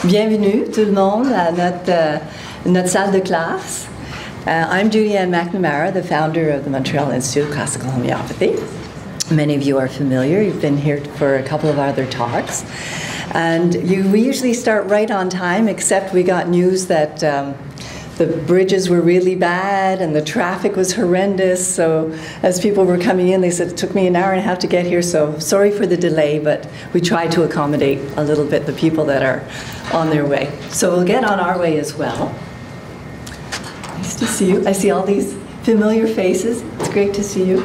Bienvenue tout le monde à notre salle de classe. I'm Judyann McNamara, the founder of the Montreal Institute of Classical Homeopathy. Many of you are familiar. You've been here for a couple of other talks. And we usually start right on time, except we got news that the bridges were really bad and the traffic was horrendous. So as people were coming in, they said it took me an hour and a half to get here. So sorry for the delay, but we try to accommodate a little bit the people that are on their way. So we'll get on our way as well. Nice to see you. I see all these familiar faces. It's great to see you.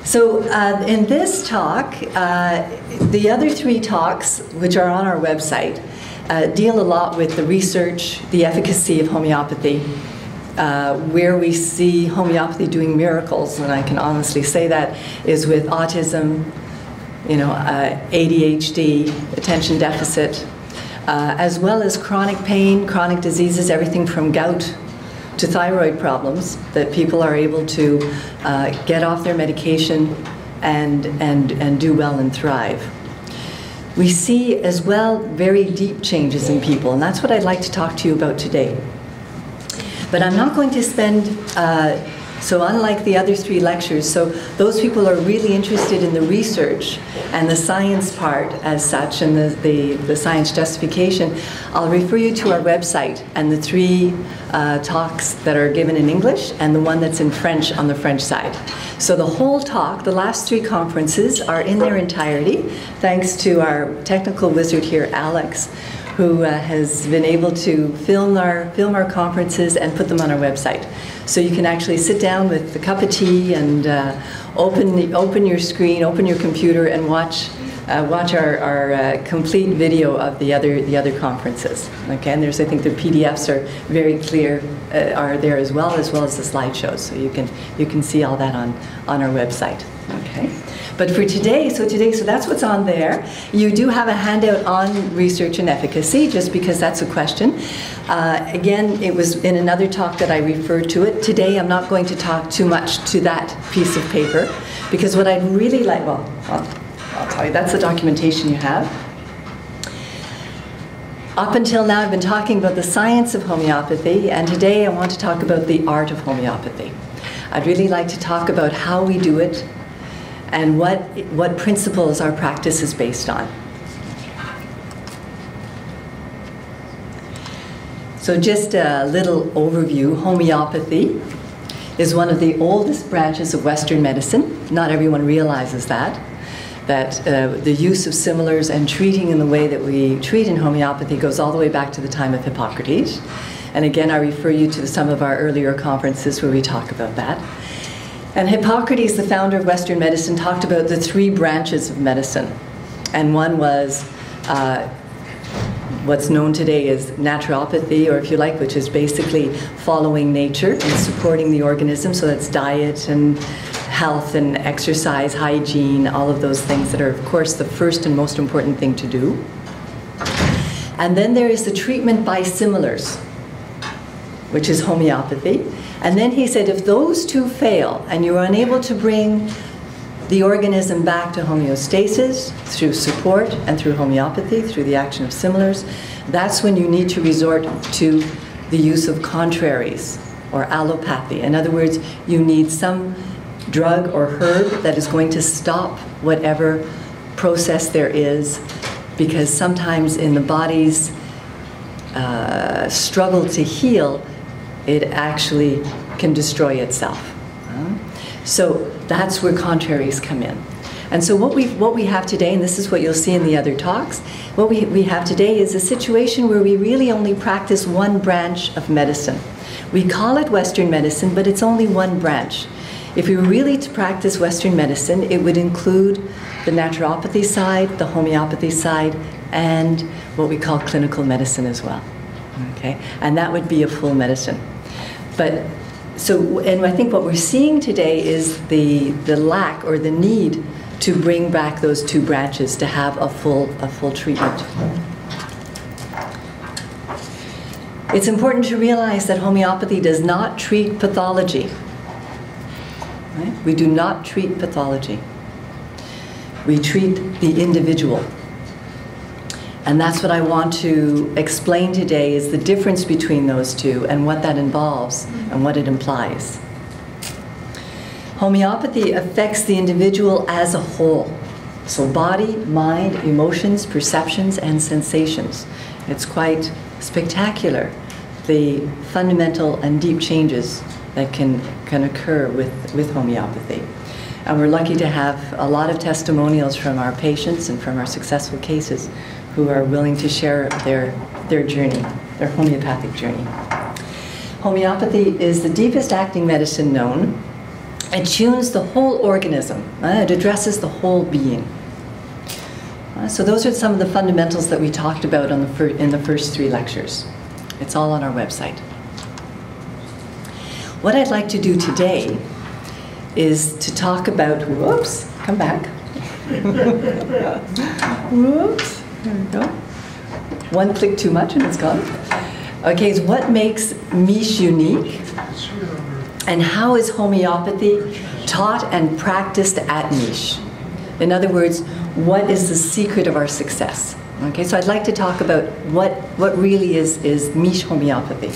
So in this talk, the other three talks, which are on our website, deal a lot with the research, the efficacy of homeopathy, where we see homeopathy doing miracles, and I can honestly say that is with autism, ADHD, attention deficit, as well as chronic pain, chronic diseases, everything from gout to thyroid problems, that people are able to get off their medication and do well and thrive. We see as well very deep changes in people, and that's what I'd like to talk to you about today. But I'm not going to spend, so unlike the other three lectures, so those people are really interested in the research and the science part as such, and the science justification. I'll refer you to our website and the three talks that are given in English and the one that's in French on the French side. So the whole talk, the last three conferences, are in their entirety, thanks to our technical wizard here, Alex, who has been able to film our conferences and put them on our website. So you can actually sit down with a cup of tea and open your screen, open your computer, and watch our complete video of the other conferences. Okay, and I think the PDFs are very clear, are there as well as the slideshows. So you can see all that on our website. Okay. But for today, so that's what's on there. You do have a handout on research and efficacy, just because that's a question. Again, it was in another talk that I referred to it. Today, I'm not going to talk too much to that piece of paper, because what I'd really like, I'll tell you, that's the documentation you have. Up until now, I've been talking about the science of homeopathy, and today I want to talk about the art of homeopathy. I'd really like to talk about how we do it, and what principles our practice is based on. So just a little overview. Homeopathy is one of the oldest branches of Western medicine. Not everyone realizes that the use of similars and treating in the way that we treat in homeopathy goes all the way back to the time of Hippocrates. And again, I refer you to some of our earlier conferences where we talk about that. And Hippocrates, the founder of Western medicine, talked about the three branches of medicine. And one was what's known today as naturopathy, or if you like, which is basically following nature and supporting the organism. So that's diet and health and exercise, hygiene, all of those things that are, of course, the first and most important thing to do. And then there is the treatment by similars, which is homeopathy. And then he said, if those two fail and you're unable to bring the organism back to homeostasis through support and through homeopathy, through the action of similars, that's when you need to resort to the use of contraries or allopathy. In other words, you need some drug or herb that is going to stop whatever process there is, because sometimes in the body's struggle to heal, it actually can destroy itself. So that's where contraries come in. And so what we have today, and this is what you'll see in the other talks, what we have today is a situation where we really only practice one branch of medicine. We call it Western medicine, but it's only one branch. If we were really to practice Western medicine, it would include the naturopathy side, the homeopathy side, and what we call clinical medicine as well. Okay? And that would be a full medicine. But so, and I think what we're seeing today is the lack or the need to bring back those two branches to have a full treatment. It's important to realize that homeopathy does not treat pathology. Right? We do not treat pathology. We treat the individual. And that's what I want to explain today, is the difference between those two and what that involves and what it implies. Homeopathy affects the individual as a whole. So body, mind, emotions, perceptions, and sensations. It's quite spectacular, the fundamental and deep changes that can occur with homeopathy. And we're lucky to have a lot of testimonials from our patients and from our successful cases who are willing to share their journey, their homeopathic journey. Homeopathy is the deepest acting medicine known. It tunes the whole organism. It addresses the whole being. So those are some of the fundamentals that we talked about in the first 3 lectures. It's all on our website. What I'd like to do today is to talk about, whoops, come back. Whoops, there we go. One click too much and it's gone. Okay, so what makes MICH unique? And how is homeopathy taught and practiced at MICH? In other words, what is the secret of our success? Okay, so I'd like to talk about what really is MICH homeopathy.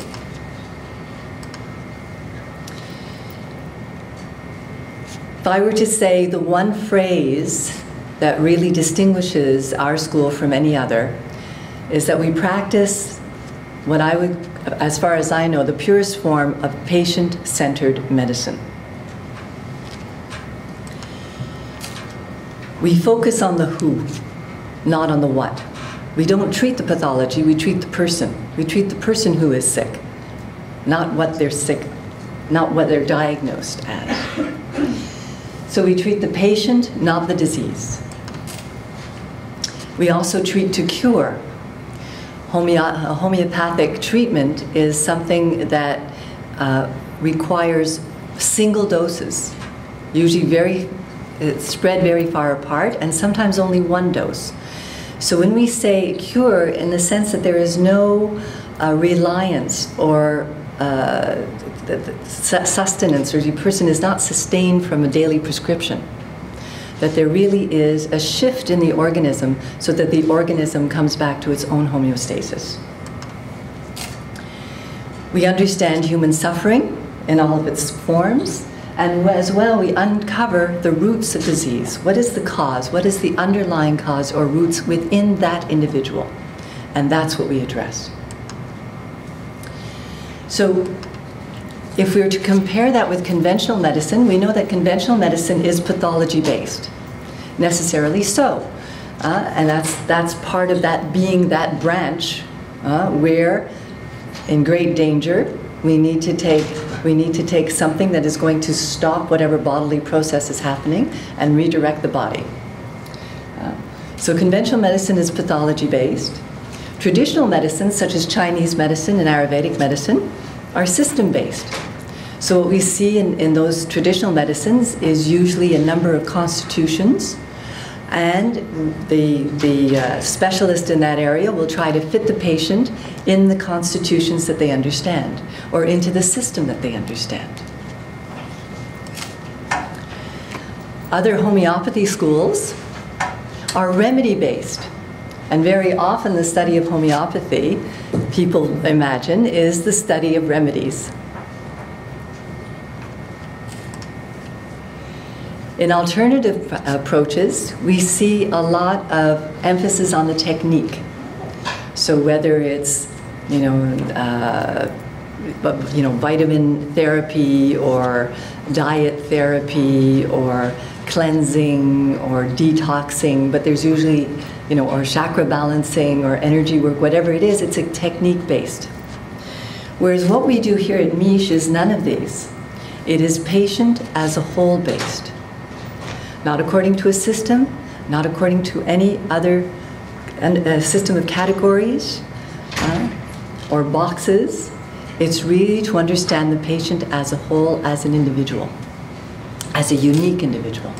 If I were to say the one phrase that really distinguishes our school from any other, is that we practice what I would, as far as I know, the purest form of patient-centered medicine. We focus on the who, not on the what. We don't treat the pathology, we treat the person. We treat the person who is sick, not what they're sick, not what they're diagnosed as. So we treat the patient, not the disease. We also treat to cure. Homeopathic treatment is something that requires single doses, usually spread very far apart, and sometimes only 1 dose. So when we say cure, in the sense that there is no reliance or sustenance, or the person is not sustained from a daily prescription, that there really is a shift in the organism so that the organism comes back to its own homeostasis. We understand human suffering in all of its forms, and as well we uncover the roots of disease. What is the cause? What is the underlying cause or roots within that individual? And that's what we address. So if we were to compare that with conventional medicine, we know that conventional medicine is pathology-based, necessarily so. And that's part of that being that branch where, in great danger, we need to take something that is going to stop whatever bodily process is happening and redirect the body. So conventional medicine is pathology-based. Traditional medicines, such as Chinese medicine and Ayurvedic medicine, are system-based. So what we see in those traditional medicines is usually a number of constitutions, and the specialist in that area will try to fit the patient in the constitutions that they understand, or into the system that they understand. Other homeopathy schools are remedy-based. And very often the study of homeopathy, people imagine, is the study of remedies. In alternative approaches, we see a lot of emphasis on the technique. So whether it's, vitamin therapy or diet therapy or cleansing or detoxing, but there's usually, or chakra balancing or energy work, whatever it is, it's a technique-based. Whereas what we do here at MICH is none of these. It is patient as a whole based. Not according to a system, not according to any other system of categories or boxes. It's really to understand the patient as a whole, as an individual, as a unique individual.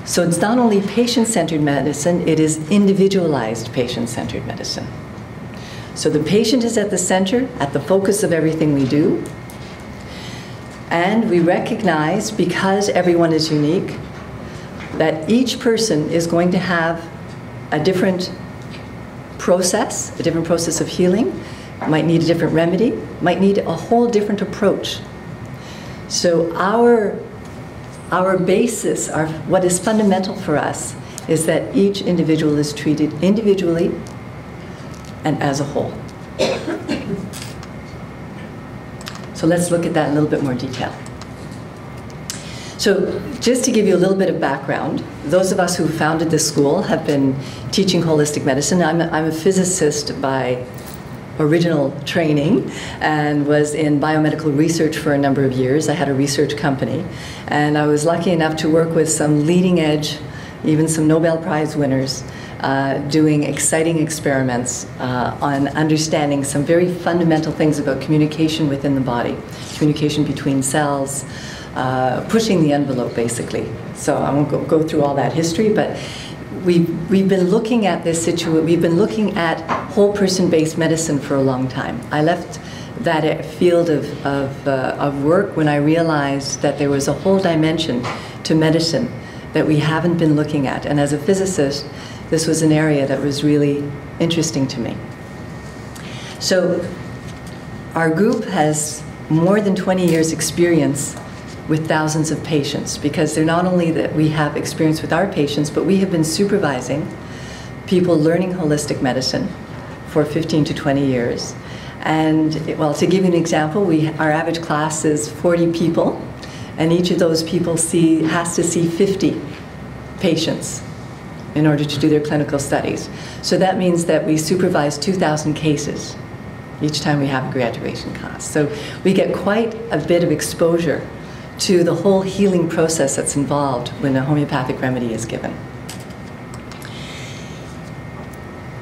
So it's not only patient-centered medicine, it is individualized patient-centered medicine. So the patient is at the center, at the focus of everything we do. And we recognize, because everyone is unique, that each person is going to have a different process of healing, might need a different remedy, might need a whole different approach. So our basis, what is fundamental for us, is that each individual is treated individually and as a whole. So let's look at that in a little bit more detail. So just to give you a little bit of background, those of us who founded this school have been teaching holistic medicine. I'm a physicist by original training and was in biomedical research for a number of years. I had a research company, and I was lucky enough to work with some leading edge, even some Nobel Prize winners, doing exciting experiments on understanding some very fundamental things about communication within the body, communication between cells, pushing the envelope, basically. So I won't go through all that history, but we've been looking at this situation. We've been looking at whole person-based medicine for a long time. I left that field of work when I realized that there was a whole dimension to medicine that we haven't been looking at. And as a physicist, this was an area that was really interesting to me. So our group has more than 20 years experience with thousands of patients, because they're not only that we have experience with our patients, but we have been supervising people learning holistic medicine for 15 to 20 years. And, well, to give you an example, our average class is 40 people, and each of those people has to see 50 patients in order to do their clinical studies. So that means that we supervise 2,000 cases each time we have a graduation class. So we get quite a bit of exposure to the whole healing process that's involved when a homeopathic remedy is given.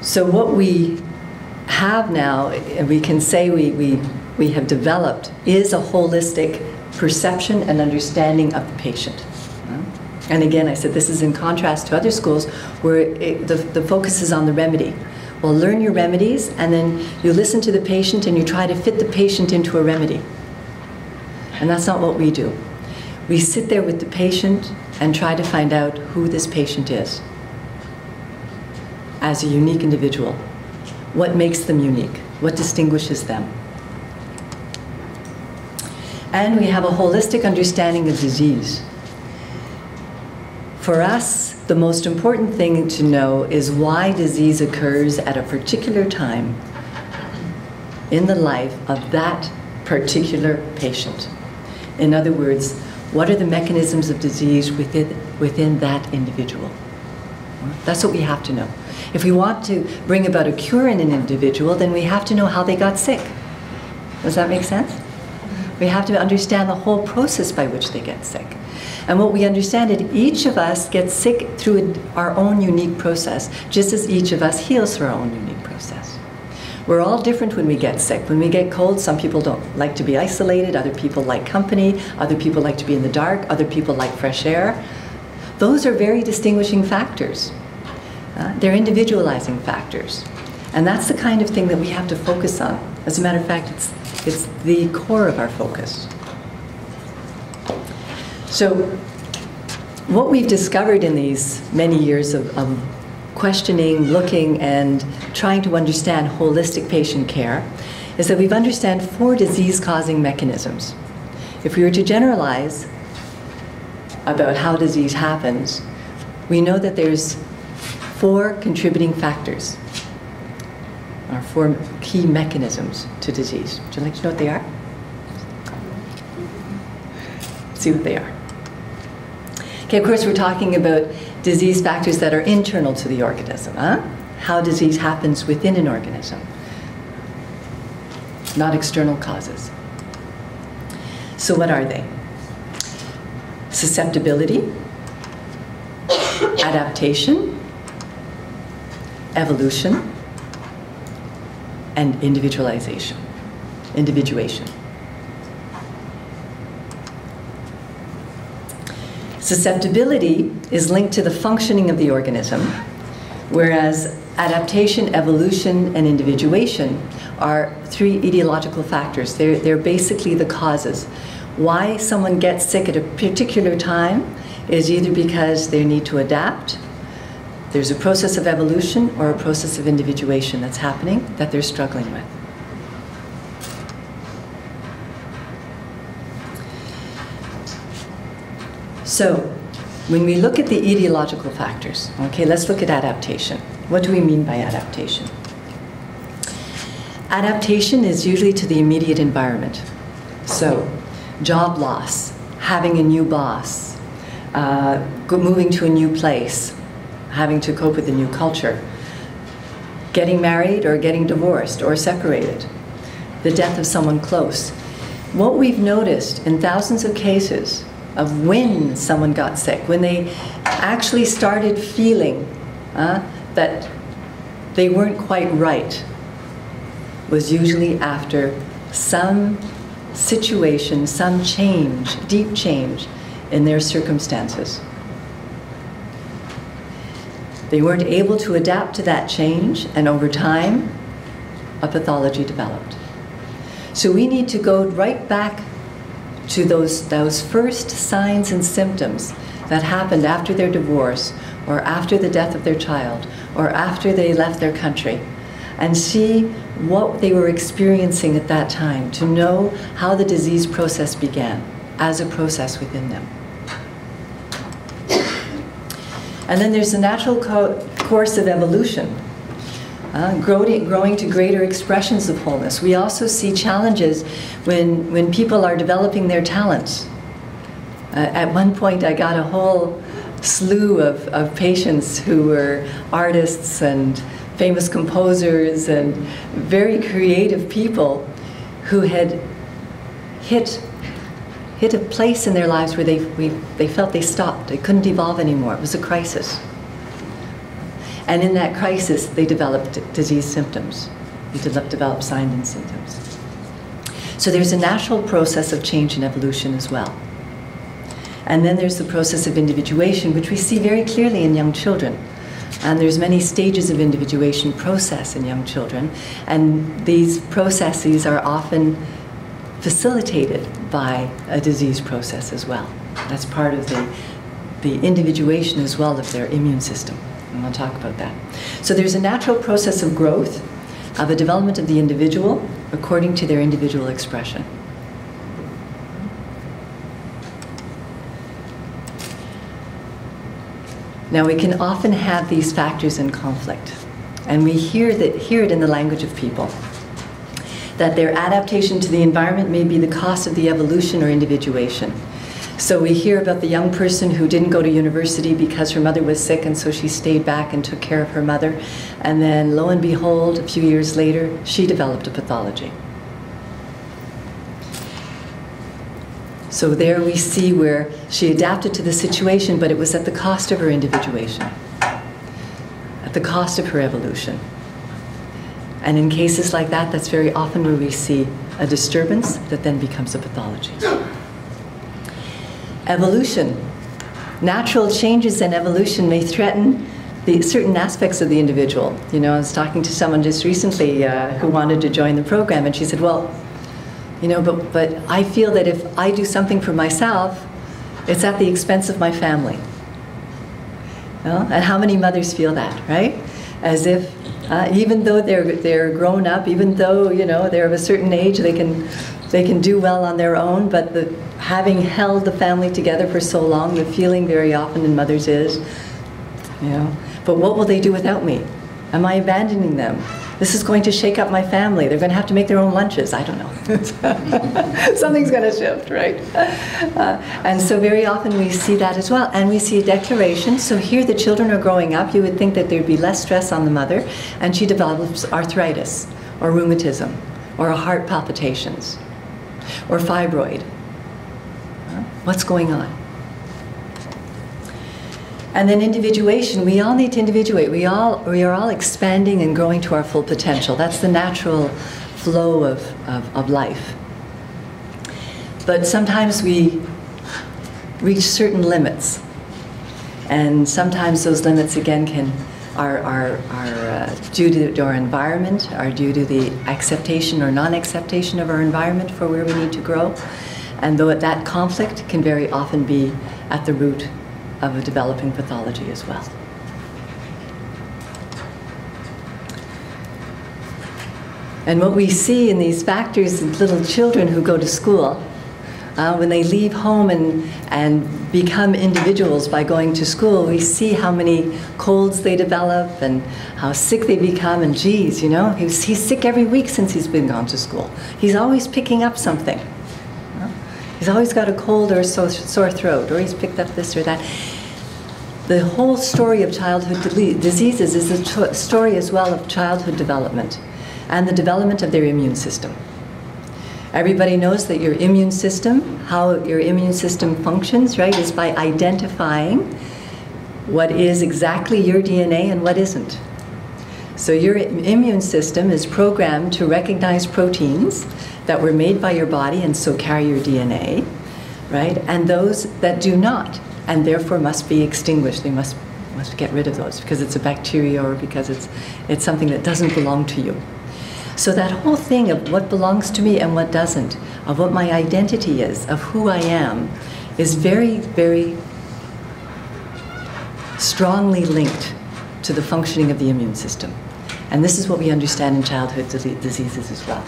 So what we have now, and we can say we have developed, is a holistic perception and understanding of the patient. And again, I said this is in contrast to other schools where the focus is on the remedy. Well, learn your remedies, and then you listen to the patient and you try to fit the patient into a remedy. And that's not what we do. We sit there with the patient and try to find out who this patient is as a unique individual. What makes them unique? What distinguishes them? And we have a holistic understanding of disease. For us, the most important thing to know is why disease occurs at a particular time in the life of that particular patient. In other words, what are the mechanisms of disease within that individual? That's what we have to know. If we want to bring about a cure in an individual, then we have to know how they got sick. Does that make sense? We have to understand the whole process by which they get sick. And what we understand is each of us gets sick through our own unique process, just as each of us heals through our own unique process. We're all different when we get sick. When we get cold, some people don't like to be isolated, other people like company, other people like to be in the dark, other people like fresh air. Those are very distinguishing factors. They're individualizing factors. And that's the kind of thing that we have to focus on. As a matter of fact, it's the core of our focus. So what we've discovered in these many years of questioning, looking, and trying to understand holistic patient care is that we've understand 4 disease-causing mechanisms. If we were to generalize about how disease happens, we know that there's 4 contributing factors, or 4 key mechanisms to disease. Would you like to know what they are? See what they are. Okay, of course we're talking about disease factors that are internal to the organism, how disease happens within an organism, not external causes. So what are they? Susceptibility, adaptation, evolution, and individuation. Susceptibility is linked to the functioning of the organism, whereas adaptation, evolution, and individuation are 3 etiological factors. They're basically the causes. Why someone gets sick at a particular time is either because they need to adapt, there's a process of evolution or a process of individuation that's happening that they're struggling with. So, when we look at the etiological factors, okay, let's look at adaptation. What do we mean by adaptation? Adaptation is usually to the immediate environment. So, job loss, having a new boss, moving to a new place, having to cope with a new culture, getting married or getting divorced or separated, the death of someone close. What we've noticed in thousands of cases of when someone got sick, when they actually started feeling that they weren't quite right, was usually after some situation, some change, deep change in their circumstances. They weren't able to adapt to that change, and over time, a pathology developed. So we need to go right back to those first signs and symptoms that happened after their divorce, or after the death of their child, or after they left their country, and see what they were experiencing at that time, to know how the disease process began as a process within them. And then there's the natural course of evolution, growing to greater expressions of wholeness. We also see challenges when people are developing their talents. At one point, I got a whole slew of patients who were artists and famous composers and very creative people who had hit a place in their lives where they felt they stopped. They couldn't evolve anymore. It was a crisis. And in that crisis, they developed disease symptoms. They developed signs and symptoms. So there's a natural process of change and evolution as well. And then there's the process of individuation, which we see very clearly in young children. And there's many stages of individuation process in young children. And these processes are often facilitated by a disease process as well. That's part of the individuation as well of their immune system. And we'll talk about that. So there's a natural process of growth, of a development of the individual according to their individual expression. Now, we can often have these factors in conflict, and we hear it in the language of people, that their adaptation to the environment may be the cost of the evolution or individuation. So we hear about the young person who didn't go to university because her mother was sick, and so she stayed back and took care of her mother, and then lo and behold, a few years later, she developed a pathology. So there we see where she adapted to the situation, but it was at the cost of her individuation, at the cost of her evolution. And in cases like that, that's very often where we see a disturbance that then becomes a pathology. Evolution. Natural changes in evolution may threaten certain aspects of the individual. You know, I was talking to someone just recently who wanted to join the program, and she said, well, you know, but I feel that if I do something for myself, it's at the expense of my family. You know? And how many mothers feel that, right? As if even though they're grown up, even though, you know, they're of a certain age, they can do well on their own, but having held the family together for so long, the feeling very often in mothers is, you know, but what will they do without me? Am I abandoning them? This is going to shake up my family. They're going to have to make their own lunches. I don't know. Something's going to shift, right? And so very often we see that as well. And we see a declaration. So here the children are growing up. You would think that there'd be less stress on the mother. And she develops arthritis or rheumatism or heart palpitations or fibroid. What's going on? And then individuation, we all need to individuate. We are all expanding and growing to our full potential. That's the natural flow of life. But sometimes we reach certain limits. And sometimes those limits, again, are due to our environment, are due to the acceptation or non-acceptation of our environment for where we need to grow. And though that conflict can very often be at the root of a developing pathology as well. And what we see in these factors in little children who go to school, when they leave home and become individuals by going to school, we see how many colds they develop and how sick they become. And geez, you know, he's sick every week since he's been gone to school. He's always picking up something. He's always got a cold or a sore throat, or he's picked up this or that. The whole story of childhood diseases is a story as well of childhood development and the development of their immune system. Everybody knows that your immune system, how your immune system functions, right, is by identifying what is exactly your DNA and what isn't. So your immune system is programmed to recognize proteins that were made by your body and so carry your DNA, right, and those that do not, and therefore must be extinguished. They must get rid of those because it's a bacteria or because it's something that doesn't belong to you. So that whole thing of what belongs to me and what doesn't, of what my identity is, of who I am, is very, very strongly linked to the functioning of the immune system. And this is what we understand in childhood diseases as well.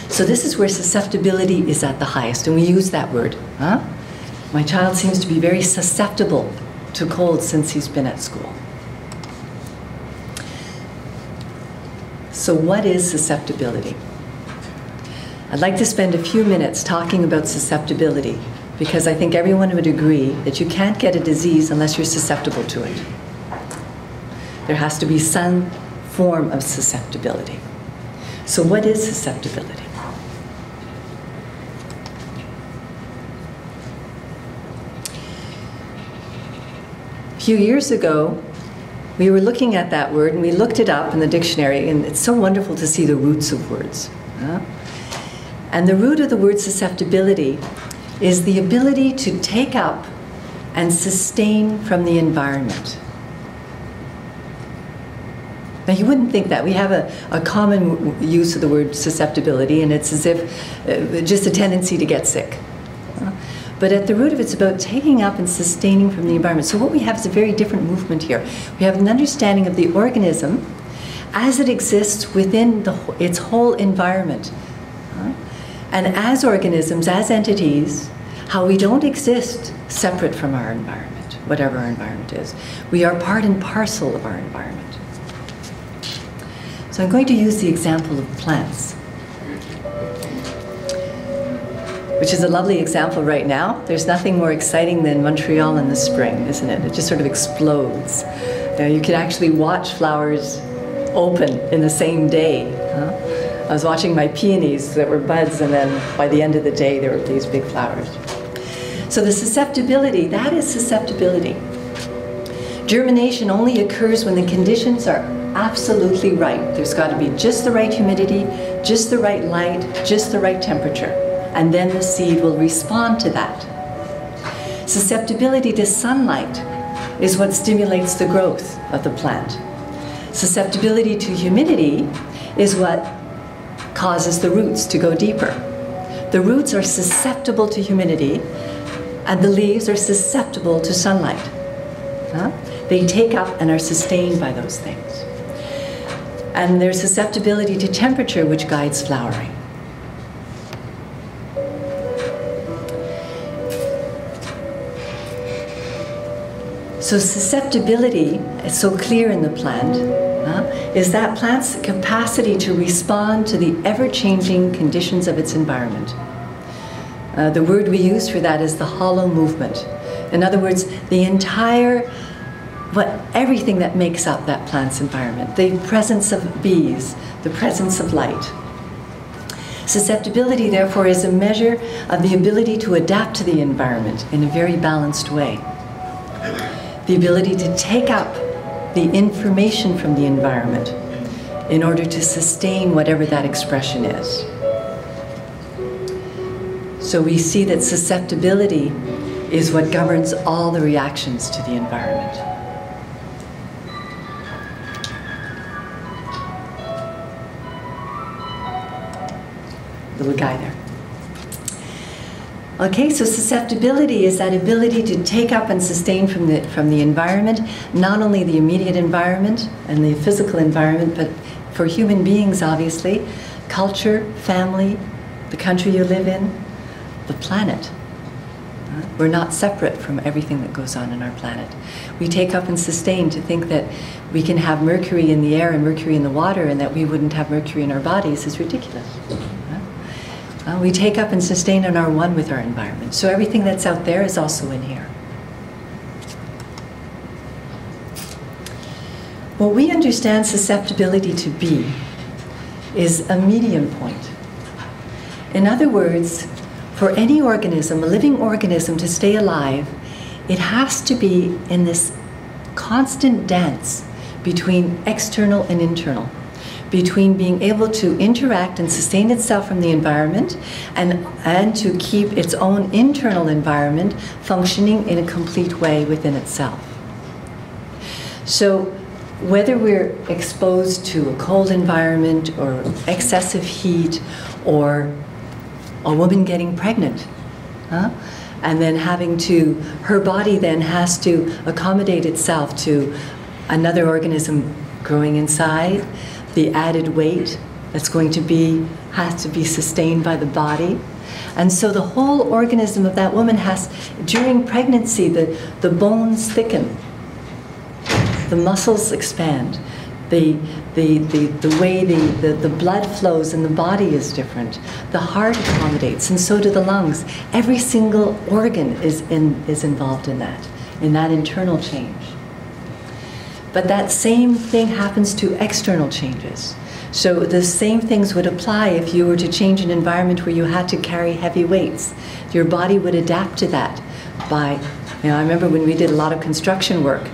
So this is where susceptibility is at the highest, and we use that word. Huh? My child seems to be very susceptible to colds since he's been at school. So what is susceptibility? I'd like to spend a few minutes talking about susceptibility because I think everyone would agree that you can't get a disease unless you're susceptible to it. There has to be some form of susceptibility. So what is susceptibility? A few years ago, we were looking at that word, and we looked it up in the dictionary, and it's so wonderful to see the roots of words. And the root of the word susceptibility is the ability to take up and sustain from the environment. Now, you wouldn't think that. We have a common use of the word susceptibility, and it's as if just a tendency to get sick. But at the root of it, it's about taking up and sustaining from the environment. So what we have is a very different movement here. We have an understanding of the organism as it exists within its whole environment. And as organisms, as entities, how we don't exist separate from our environment, whatever our environment is. We are part and parcel of our environment. So I'm going to use the example of plants, which is a lovely example right now. There's nothing more exciting than Montreal in the spring, isn't it? It just sort of explodes. You can actually watch flowers open in the same day. I was watching my peonies that were buds, and then by the end of the day, there were these big flowers. So the susceptibility, that is susceptibility. Germination only occurs when the conditions are absolutely right. There's got to be just the right humidity, just the right light, just the right temperature. And then the seed will respond to that. Susceptibility to sunlight is what stimulates the growth of the plant. Susceptibility to humidity is what causes the roots to go deeper. The roots are susceptible to humidity, and the leaves are susceptible to sunlight. They take up and are sustained by those things. And there's susceptibility to temperature, which guides flowering. So susceptibility is so clear in the plant, is that plant's capacity to respond to the ever-changing conditions of its environment. The word we use for that is the hollow movement. In other words, the entire, everything that makes up that plant's environment. The presence of bees, the presence of light. Susceptibility, therefore, is a measure of the ability to adapt to the environment in a very balanced way. The ability to take up the information from the environment in order to sustain whatever that expression is. So we see that susceptibility is what governs all the reactions to the environment. Little guy there. Okay, so susceptibility is that ability to take up and sustain from the environment, not only the immediate environment and the physical environment, but For human beings, obviously, culture, family, the country you live in, the planet. We're not separate from everything that goes on in our planet. We take up and sustain to think that we can have mercury in the air and mercury in the water and that we wouldn't have mercury in our bodies is ridiculous. We take up and sustain and are one with our environment. So everything that's out there is also in here. What we understand susceptibility to be is a medium point. In other words, for any organism, a living organism, to stay alive, it has to be in this constant dance between external and internal, between being able to interact and sustain itself from the environment and to keep its own internal environment functioning in a complete way within itself. So whether we're exposed to a cold environment or excessive heat or a woman getting pregnant, and then her body then has to accommodate itself to another organism growing inside, the added weight that's has to be sustained by the body. And so the whole organism of that woman during pregnancy, the bones thicken, the muscles expand, the way the blood flows in the body is different. The heart accommodates, and so do the lungs. Every single organ is involved in that internal change. But that same thing happens to external changes. So the same things would apply if you were to change an environment where you had to carry heavy weights. Your body would adapt to that by, I remember when we did a lot of construction work,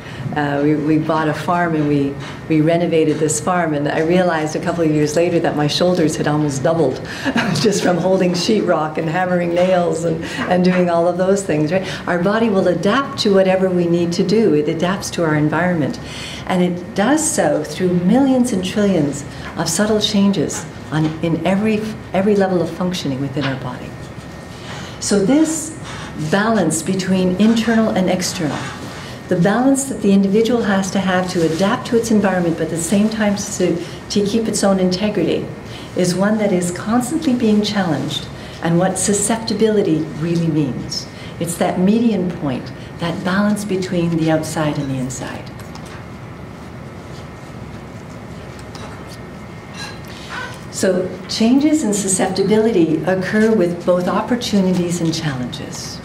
we bought a farm and we renovated this farm, and I realized a couple of years later that my shoulders had almost doubled just from holding sheetrock and hammering nails and doing all of those things, right? Our body will adapt to whatever we need to do. It adapts to our environment. And it does so through millions and trillions of subtle changes in every level of functioning within our body. So this balance between internal and external, the balance that the individual has to have to adapt to its environment, but at the same time to keep its own integrity, is one that is constantly being challenged, and what susceptibility really means. It's that median point, that balance between the outside and the inside. So changes in susceptibility occur with both opportunities and challenges.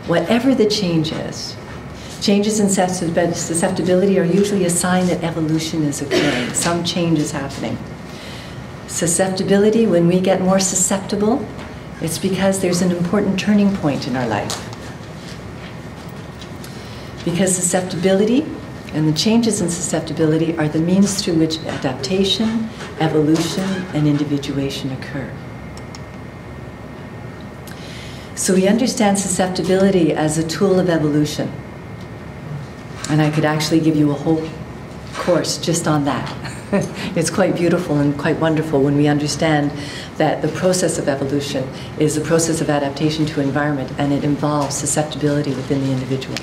Whatever the change is, changes in susceptibility are usually a sign that evolution is occurring, some change is happening. Susceptibility, when we get more susceptible, it's because there's an important turning point in our life. Because susceptibility and the changes in susceptibility are the means through which adaptation, evolution, and individuation occur. So we understand susceptibility as a tool of evolution. And I could actually give you a whole course just on that. It's quite beautiful and quite wonderful when we understand that the process of evolution is a process of adaptation to environment, and it involves susceptibility within the individual.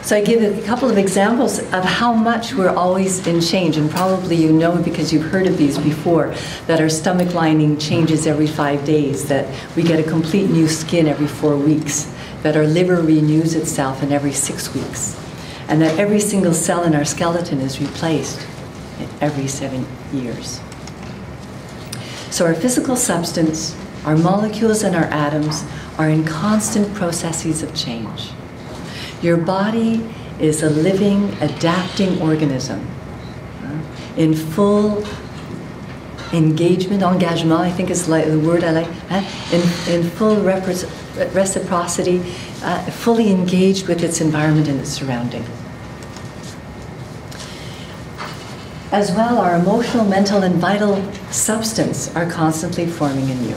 So I give a couple of examples of how much we're always in change, and probably you know because you've heard of these before, that our stomach lining changes every 5 days, that we get a complete new skin every 4 weeks, that our liver renews itself in every 6 weeks, and that every single cell in our skeleton is replaced every 7 years. So our physical substance, our molecules and our atoms are in constant processes of change. Your body is a living, adapting organism in full engagement, I think is the word I like, in full reciprocity, fully engaged with its environment and its surrounding. As well, our emotional, mental, and vital substance are constantly forming anew.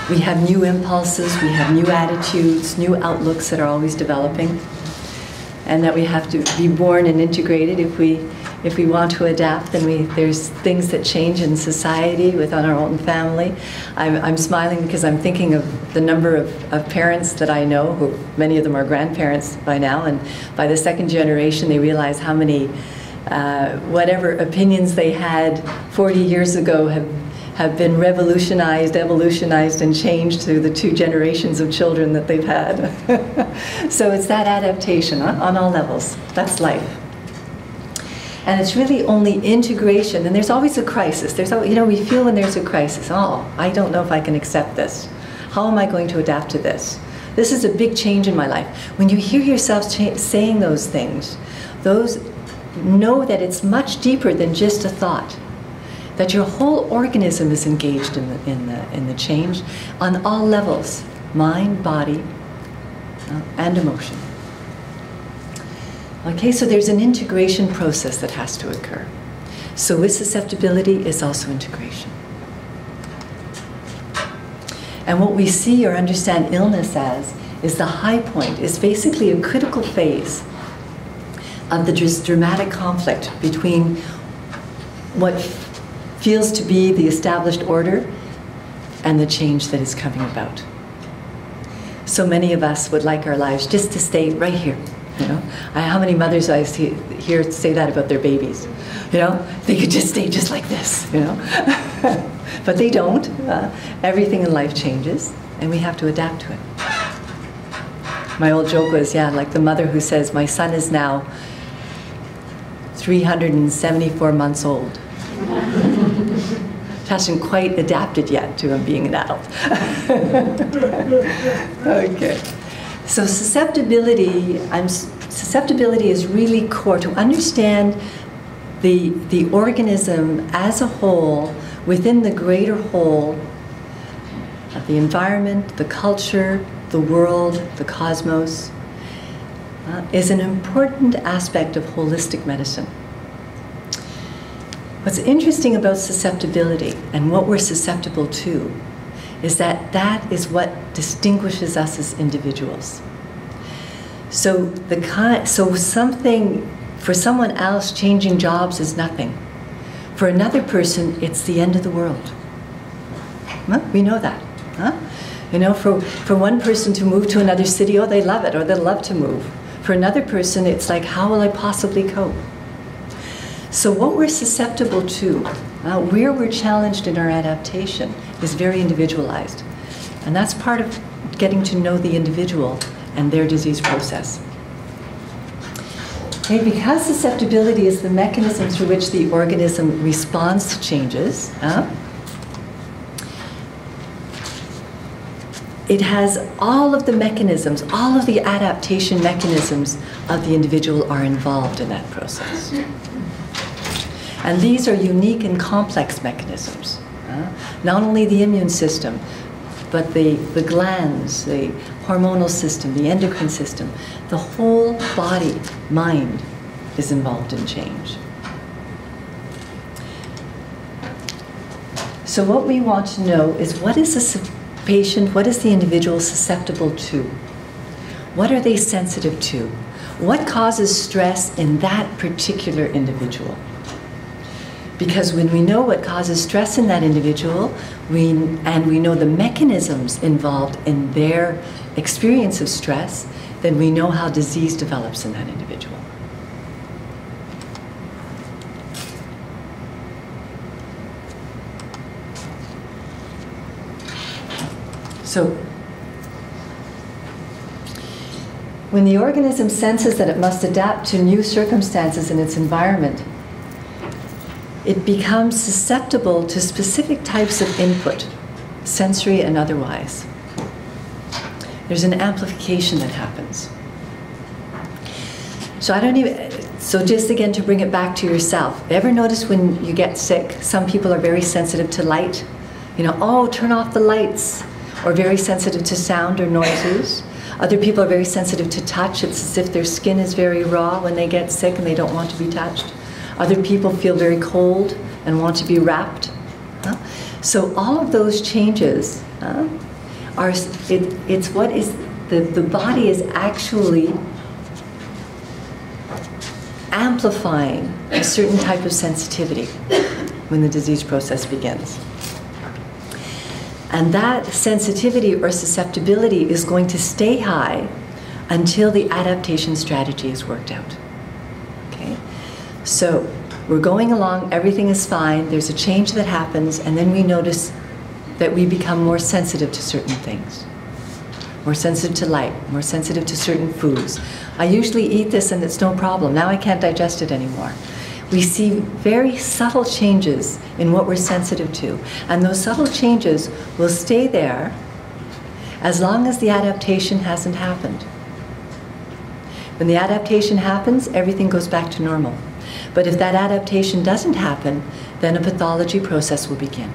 We have new impulses, we have new attitudes, new outlooks that are always developing, and that we have to be born and integrated if we want to adapt. Then there's things that change in society within our own family. I'm smiling because I'm thinking of the number of parents that I know, who many of them are grandparents by now, and by the second generation they realize how many whatever opinions they had 40 years ago have been revolutionized, evolutionized, and changed through the 2 generations of children that they've had. So it's that adaptation on all levels. That's life. And it's really only integration, and there's always a crisis. There's, you know, we feel when there's a crisis, oh, I don't know if I can accept this. How am I going to adapt to this? This is a big change in my life. When you hear yourself saying those things, know that it's much deeper than just a thought. That your whole organism is engaged in the change on all levels, mind, body, and emotion. Okay, so there's an integration process that has to occur. So with susceptibility is also integration. And what we see or understand illness as is the high point, is basically a critical phase of the dramatic conflict between what feels to be the established order and the change that is coming about. So many of us would like our lives just to stay right here. You know, how many mothers I hear say that about their babies? You know, they could just stay just like this. You know, but they don't. Everything in life changes, and we have to adapt to it. My old joke was, yeah, like the mother who says, "My son is now 374 months old." Hasn't quite adapted yet to him being an adult. Okay. So susceptibility is really core to understand the organism as a whole within the greater whole of the environment, the culture, the world, the cosmos, is an important aspect of holistic medicine. What's interesting about susceptibility and what we're susceptible to is that that is what distinguishes us as individuals. So something, for someone else, changing jobs is nothing. For another person, it's the end of the world. Huh? We know that. Huh? You know, for one person to move to another city, oh, they love it, or they'll love to move. For another person, it's like, how will I possibly cope? So what we're susceptible to, where we're challenged in our adaptation, is very individualized. And that's part of getting to know the individual and their disease process. Okay, because susceptibility is the mechanism through which the organism responds to changes, it has all of the mechanisms, all of the adaptation mechanisms of the individual are involved in that process. And these are unique and complex mechanisms. Not only the immune system, but the glands, the hormonal system, the endocrine system, the whole body, mind, is involved in change. So what we want to know is, what is the patient, what is the individual susceptible to? What are they sensitive to? What causes stress in that particular individual? Because when we know what causes stress in that individual, and we know the mechanisms involved in their experience of stress, then we know how disease develops in that individual. So, when the organism senses that it must adapt to new circumstances in its environment, it becomes susceptible to specific types of input, sensory and otherwise. There's an amplification that happens. So just again to bring it back to yourself, ever notice when you get sick, some people are very sensitive to light? You know, oh, turn off the lights. Or very sensitive to sound or noises. Other people are very sensitive to touch. It's as if their skin is very raw when they get sick and they don't want to be touched. Other people feel very cold and want to be wrapped. So all of those changes it's what is, the body is actually amplifying a certain type of sensitivity when the disease process begins. And that sensitivity or susceptibility is going to stay high until the adaptation strategy is worked out. Okay? So we're going along, everything is fine, there's a change that happens, and then we notice that we become more sensitive to certain things. More sensitive to light, more sensitive to certain foods. I usually eat this and it's no problem. Now I can't digest it anymore. We see very subtle changes in what we're sensitive to. And those subtle changes will stay there as long as the adaptation hasn't happened. When the adaptation happens, everything goes back to normal. But if that adaptation doesn't happen, then a pathology process will begin.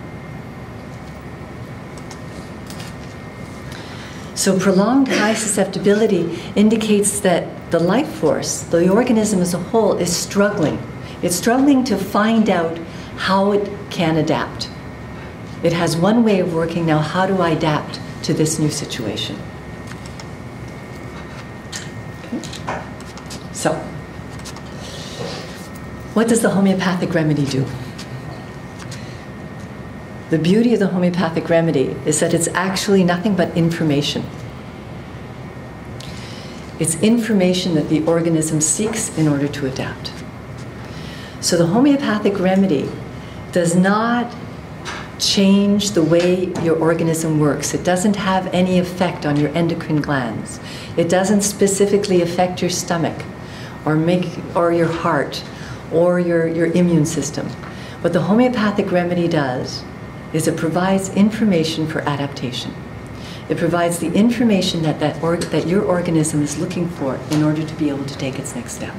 So prolonged high susceptibility indicates that the life force, the organism as a whole, is struggling. It's struggling to find out how it can adapt. It has one way of working now. How do I adapt to this new situation? Okay. So, what does the homeopathic remedy do? The beauty of the homeopathic remedy is that it's actually nothing but information. It's information that the organism seeks in order to adapt. So the homeopathic remedy does not change the way your organism works. It doesn't have any effect on your endocrine glands. It doesn't specifically affect your stomach or your heart or your immune system. What the homeopathic remedy does is it provides information for adaptation. It provides the information that your organism is looking for in order to be able to take its next step.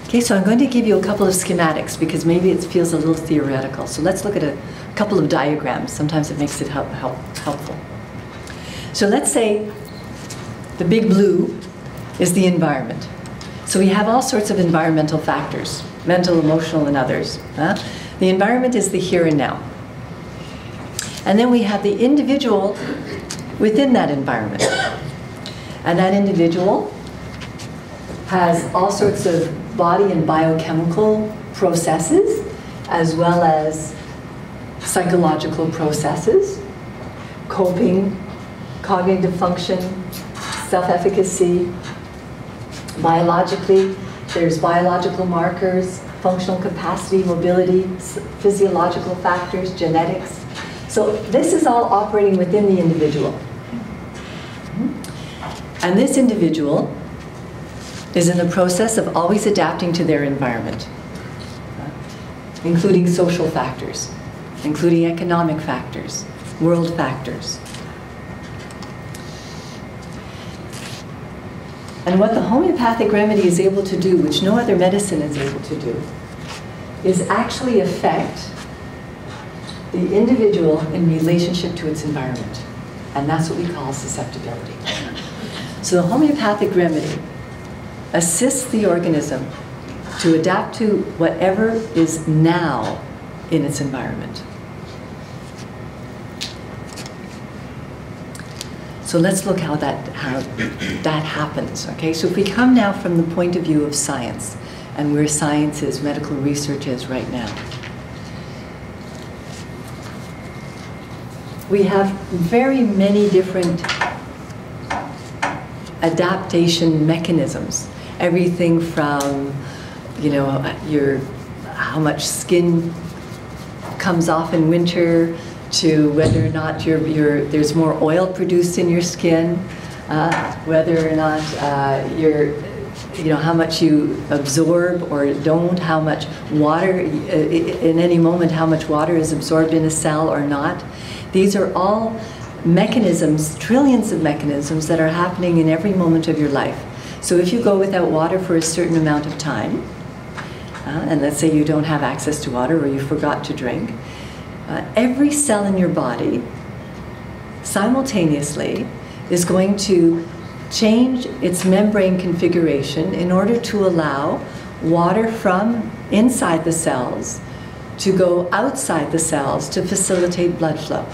Okay, so I'm going to give you a couple of schematics because maybe it feels a little theoretical. So let's look at a couple of diagrams. Sometimes it makes it helpful. So let's say the big blue is the environment. So we have all sorts of environmental factors, mental, emotional, and others. The environment is the here and now. And then we have the individual within that environment. And that individual has all sorts of body and biochemical processes, as well as psychological processes, coping, cognitive function, self-efficacy. Biologically, there's biological markers, functional capacity, mobility, physiological factors, genetics. So this is all operating within the individual. And this individual is in the process of always adapting to their environment, including social factors, including economic factors, world factors. And what the homeopathic remedy is able to do, which no other medicine is able to do, is actually affect the individual in relationship to its environment. And that's what we call susceptibility. So the homeopathic remedy assists the organism to adapt to whatever is now in its environment. So let's look how that happens, okay? So if we come now from the point of view of science, and where science is, medical research is right now, we have very many different adaptation mechanisms. Everything from, how much skin comes off in winter, to whether or not there's more oil produced in your skin, whether or not how much you absorb or don't, how much water, in any moment, how much water is absorbed in a cell or not. These are all mechanisms, trillions of mechanisms that are happening in every moment of your life. So if you go without water for a certain amount of time, and let's say you don't have access to water or you forgot to drink, every cell in your body simultaneously is going to change its membrane configuration in order to allow water from inside the cells to go outside the cells to facilitate blood flow.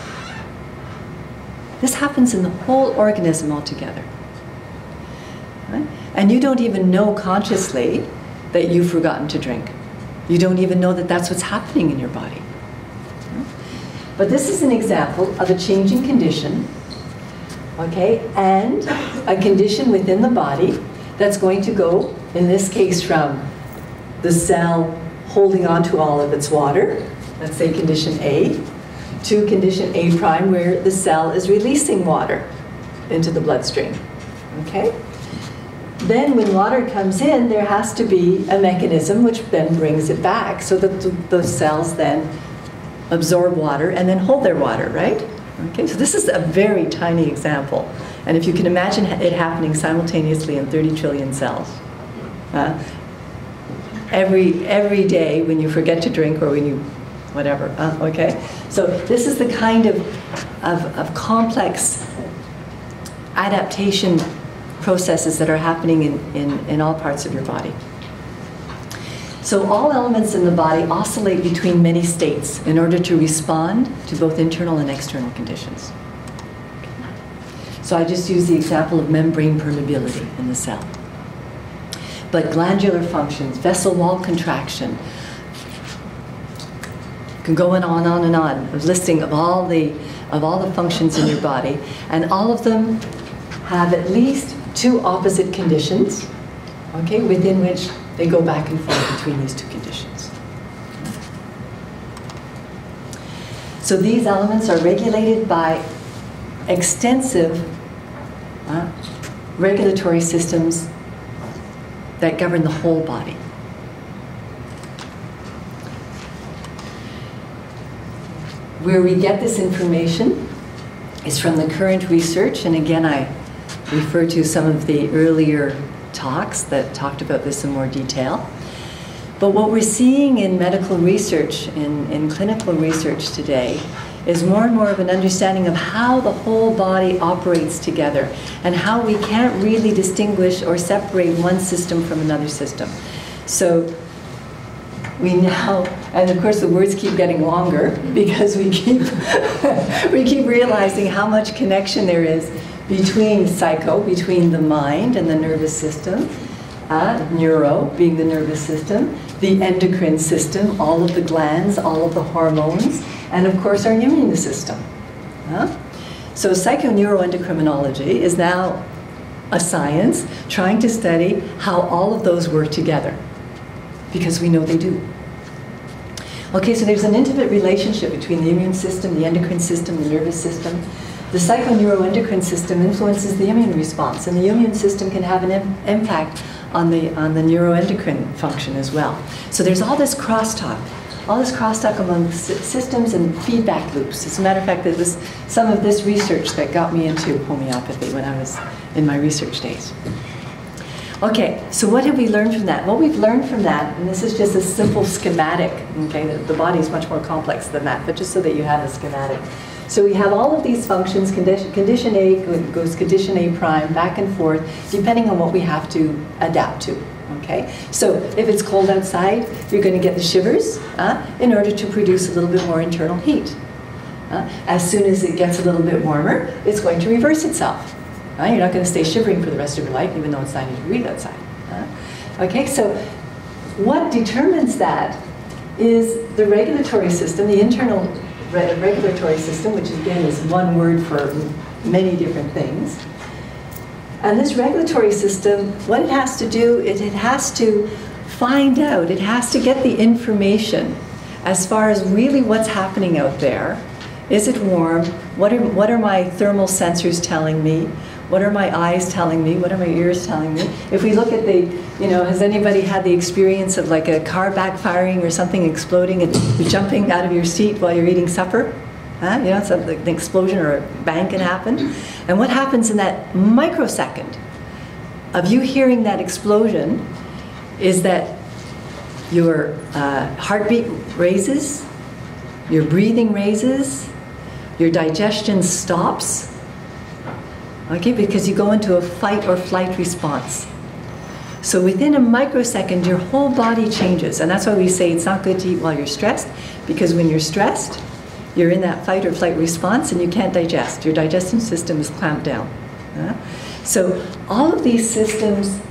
This happens in the whole organism altogether. Right? And you don't even know consciously that you've forgotten to drink. You don't even know that that's what's happening in your body. But this is an example of a changing condition, okay, and a condition within the body that's going to go, in this case, from the cell holding on to all of its water, let's say condition A, to condition A prime, where the cell is releasing water into the bloodstream. Okay? Then when water comes in, there has to be a mechanism which then brings it back so that those cells then absorb water and then hold their water, right? Okay, so this is a very tiny example. And if you can imagine it happening simultaneously in 30 trillion cells. Every day when you forget to drink or when you, whatever, okay? So this is the kind of complex adaptation processes that are happening in all parts of your body. So all elements in the body oscillate between many states in order to respond to both internal and external conditions. So I just use the example of membrane permeability in the cell. But glandular functions, vessel wall contraction, can go on and on, a listing of all the functions in your body, and all of them have at least two opposite conditions, okay, within which they go back and forth between these two conditions. So these elements are regulated by extensive regulatory systems that govern the whole body. Where we get this information is from the current research, and again I refer to some of the earlier talks that talked about this in more detail. But what we're seeing in medical research, in clinical research today, is more and more of an understanding of how the whole body operates together and how we can't really distinguish or separate one system from another system. So we now, and of course the words keep getting longer because we keep, we keep realizing how much connection there is between psycho, between the mind and the nervous system, neuro being the nervous system, the endocrine system, all of the glands, all of the hormones, and of course our immune system. So psychoneuroendocrinology is now a science trying to study how all of those work together, because we know they do. Okay, so there's an intimate relationship between the immune system, the endocrine system, the nervous system. The psychoneuroendocrine system influences the immune response, and the immune system can have an impact on the neuroendocrine function as well. So there's all this crosstalk among systems and feedback loops. As a matter of fact, it was some of this research that got me into homeopathy when I was in my research days. Okay, so what have we learned from that? What we've learned from that, and this is just a simple schematic, okay, the body is much more complex than that, but just so that you have a schematic. So we have all of these functions, condition A goes condition A prime, back and forth, depending on what we have to adapt to, okay? So if it's cold outside, you're going to get the shivers in order to produce a little bit more internal heat. As soon as it gets a little bit warmer, it's going to reverse itself. You're not going to stay shivering for the rest of your life, even though it's 90 degrees outside. Okay, so what determines that is the regulatory system, the internal regulatory system, which again is one word for many different things. And this regulatory system, what it has to do is it has to find out, it has to get the information as far as really what's happening out there. Is it warm? What are my thermal sensors telling me? What are my eyes telling me? What are my ears telling me? If we look at the, has anybody had the experience of like a car backfiring or something exploding and you're jumping out of your seat while you're eating supper? It's an explosion or a bang can happen. And what happens in that microsecond of you hearing that explosion is that your heartbeat raises, your breathing raises, your digestion stops, okay, because you go into a fight or flight response. So within a microsecond, your whole body changes. And that's why we say it's not good to eat while you're stressed, because when you're stressed, you're in that fight or flight response and you can't digest. Your digestive system is clamped down. So all of these systems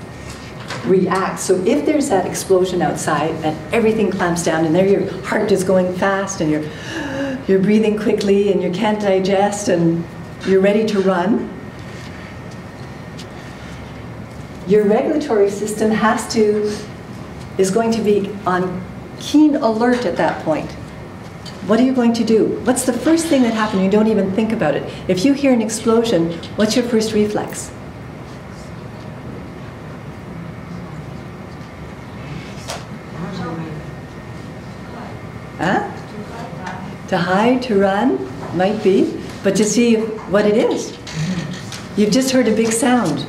react. So if there's that explosion outside and everything clamps down and there your heart is going fast and you're breathing quickly and you can't digest and you're ready to run, your regulatory system is going to be on keen alert at that point. What are you going to do? What's the first thing that happens? You don't even think about it. If you hear an explosion, what's your first reflex? Huh? To hide, to run, might be, but to see what it is. You've just heard a big sound.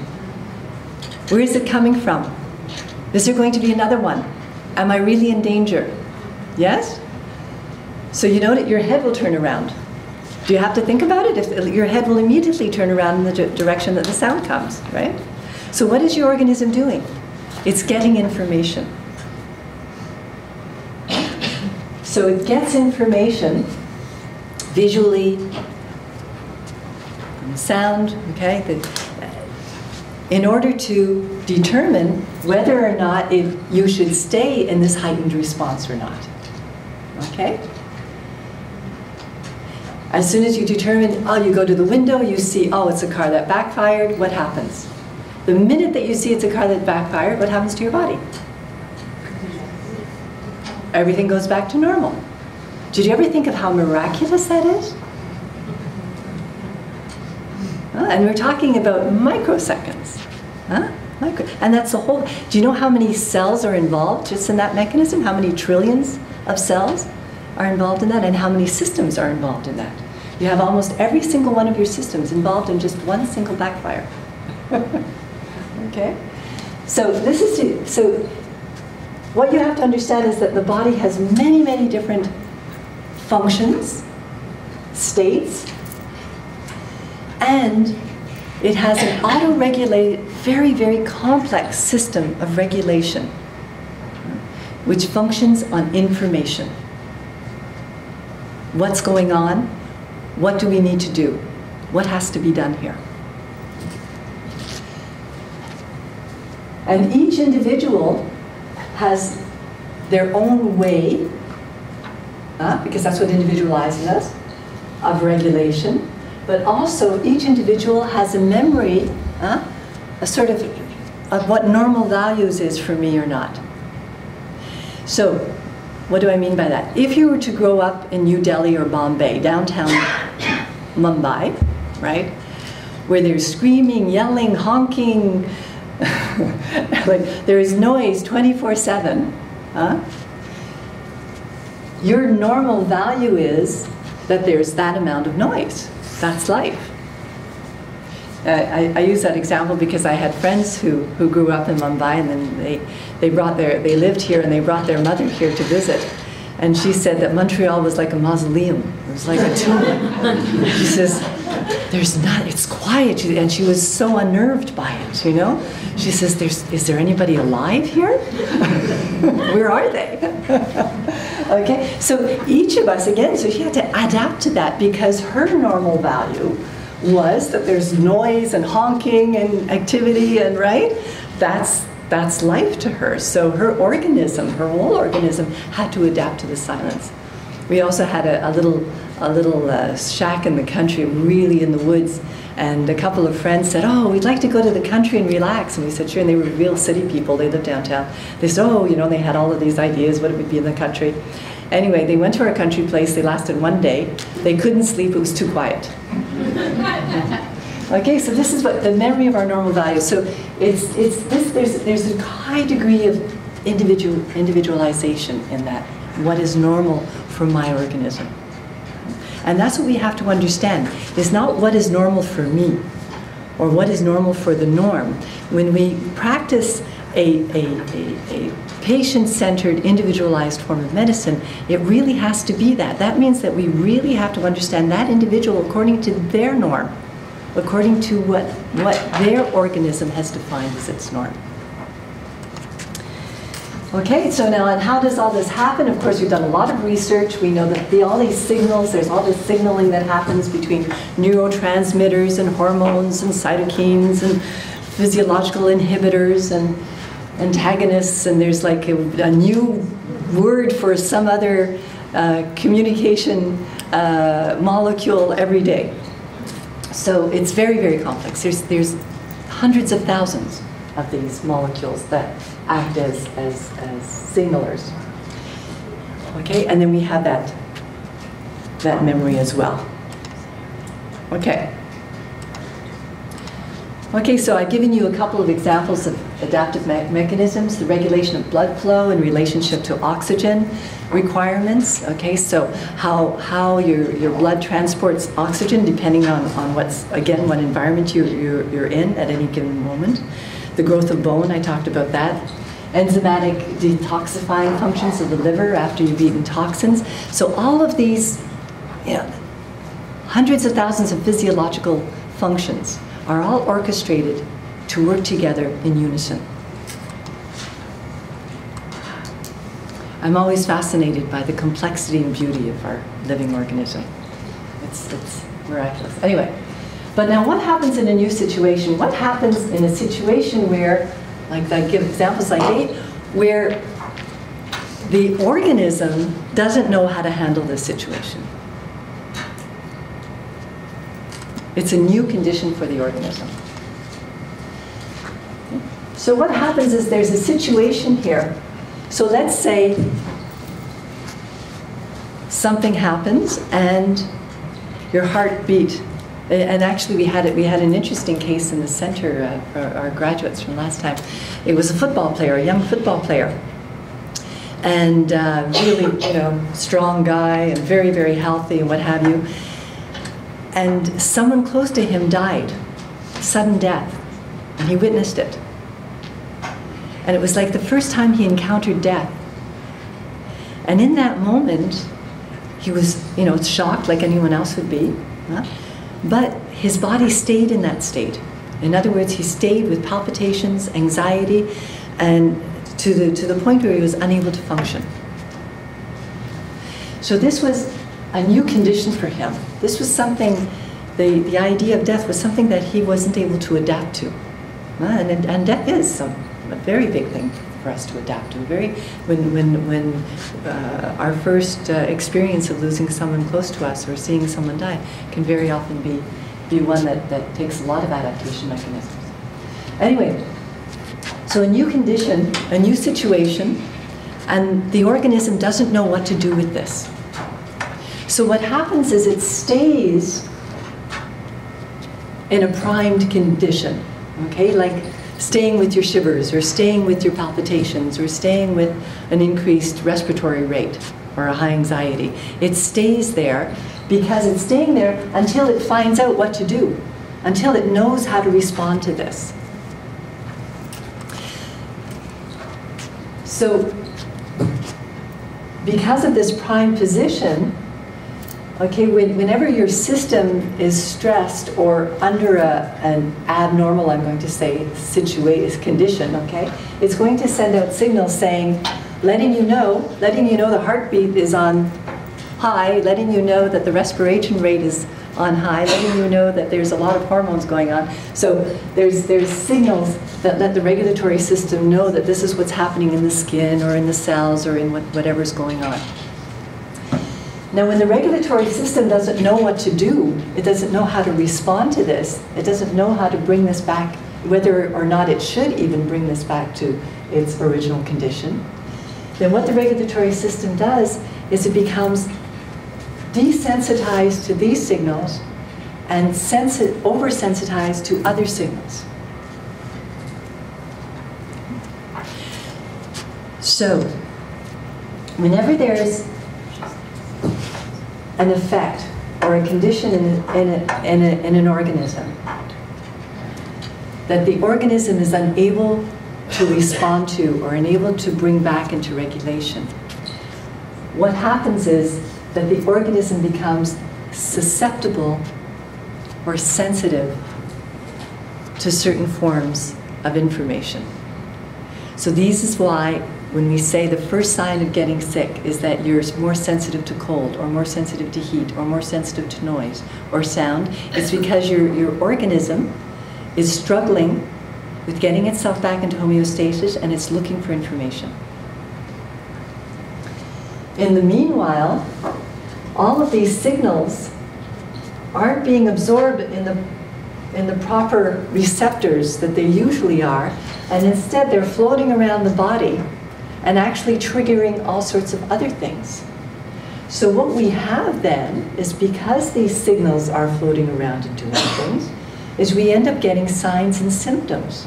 Where is it coming from? Is there going to be another one? Am I really in danger? Yes? So you know that your head will turn around. Do you have to think about it? Your head will immediately turn around in the direction that the sound comes, right? So what is your organism doing? It's getting information. So it gets information visually, sound, okay? In order to determine whether or not you should stay in this heightened response or not, okay? As soon as you determine, oh, you go to the window, you see, oh, it's a car that backfired, what happens? The minute that you see it's a car that backfired, what happens to your body? Everything goes back to normal. Did you ever think of how miraculous that is? And we're talking about microseconds. Huh? And that's the whole, do you know how many cells are involved just in that mechanism? How many trillions of cells are involved in that, and how many systems are involved in that? You have almost every single one of your systems involved in just one single backfire. Okay? So what you have to understand is that the body has many, many different functions, states, and it has an auto-regulated, very, very complex system of regulation, which functions on information. What's going on? What do we need to do? What has to be done here? And each individual has their own way, because that's what individualizes us, of regulation. But also, each individual has a memory, a sort of what normal values is for me or not. So, what do I mean by that? If you were to grow up in New Delhi or Bombay, downtown Mumbai, right, where there's screaming, yelling, honking, like there is noise 24/7, your normal value is that there's that amount of noise. That's life. I use that example because I had friends who grew up in Mumbai, and then they lived here and they brought their mother here to visit. And she said that Montreal was like a mausoleum. It was like a tomb. She says, it's quiet. And she was so unnerved by it, you know? She says, is there anybody alive here? Where are they? Okay, so each of us, again, so she had to adapt to that because her normal value was that there's noise and honking and activity and, right? That's life to her. So her organism, her whole organism, had to adapt to the silence. We also had a little shack in the country, really in the woods, and a couple of friends said, oh, we'd like to go to the country and relax. And we said, sure, and they were real city people, they lived downtown. They said, oh, you know, they had all of these ideas, what it would be in the country. Anyway, they went to our country place, they lasted one day. They couldn't sleep, it was too quiet. Okay, so this is what the memory of our normal values. So there's a high degree of individualization in that. What is normal for my organism? And that's what we have to understand. It's not what is normal for me or what is normal for the norm. When we practice a patient-centered, individualized form of medicine, it really has to be that. That means that we really have to understand that individual according to their norm, according to what their organism has defined as its norm. Okay, so now, and how does all this happen? Of course, we've done a lot of research. We know that all these signals, there's all this signaling that happens between neurotransmitters and hormones and cytokines and physiological inhibitors and antagonists, and there's like a new word for some other communication molecule every day. So it's very, very complex. There's hundreds of thousands of these molecules that act as signalers. Okay, and then we have that memory as well. Okay. Okay, so I've given you a couple of examples of adaptive mechanisms, the regulation of blood flow in relationship to oxygen requirements. Okay, so how your blood transports oxygen depending on what's, again, what environment you're in at any given moment. The growth of bone, I talked about that. Enzymatic detoxifying functions of the liver after you've eaten toxins. So all of these, hundreds of thousands of physiological functions are all orchestrated to work together in unison. I'm always fascinated by the complexity and beauty of our living organism. It's miraculous. Anyway, but now what happens in a new situation? What happens in a situation where, like I give examples like that, where the organism doesn't know how to handle this situation? It's a new condition for the organism. So what happens is there's a situation here. So let's say something happens and your heart beat. And actually we had an interesting case in the center for our graduates from last time. It was a football player, a young football player. And really, strong guy and very, very healthy and what have you. And someone close to him died, sudden death, and he witnessed it. And it was like the first time he encountered death. And in that moment, he was, shocked like anyone else would be, but his body stayed in that state. In other words, he stayed with palpitations, anxiety, and to the point where he was unable to function. So this was a new condition for him. This was something, the idea of death was something that he wasn't able to adapt to. And death is a very big thing for us to adapt to. When our first experience of losing someone close to us or seeing someone die can very often be one that takes a lot of adaptation mechanisms. Anyway, so a new condition, a new situation, and the organism doesn't know what to do with this. So what happens is it stays in a primed condition, okay? Like staying with your shivers, or staying with your palpitations, or staying with an increased respiratory rate, or a high anxiety. It stays there because it's staying there until it finds out what to do, until it knows how to respond to this. So, because of this prime position, okay, whenever your system is stressed or under an abnormal, I'm going to say, condition, okay, it's going to send out signals saying, letting you know the heartbeat is on high, letting you know that the respiration rate is on high, letting you know that there's a lot of hormones going on. So there's signals that let the regulatory system know that this is what's happening in the skin or in the cells or in whatever's going on. Now when the regulatory system doesn't know what to do, it doesn't know how to respond to this, it doesn't know how to bring this back, whether or not it should even bring this back to its original condition, then what the regulatory system does is it becomes desensitized to these signals and oversensitized to other signals. So, whenever there's an effect or a condition in an organism that the organism is unable to respond to or unable to bring back into regulation, what happens is that the organism becomes susceptible or sensitive to certain forms of information. So this is why when we say the first sign of getting sick is that you're more sensitive to cold or more sensitive to heat or more sensitive to noise or sound, it's because your organism is struggling with getting itself back into homeostasis and it's looking for information. In the meanwhile, all of these signals aren't being absorbed in the in the proper receptors that they usually are, and instead they're floating around the body and actually triggering all sorts of other things. So what we have then is, because these signals are floating around and doing things, is we end up getting signs and symptoms.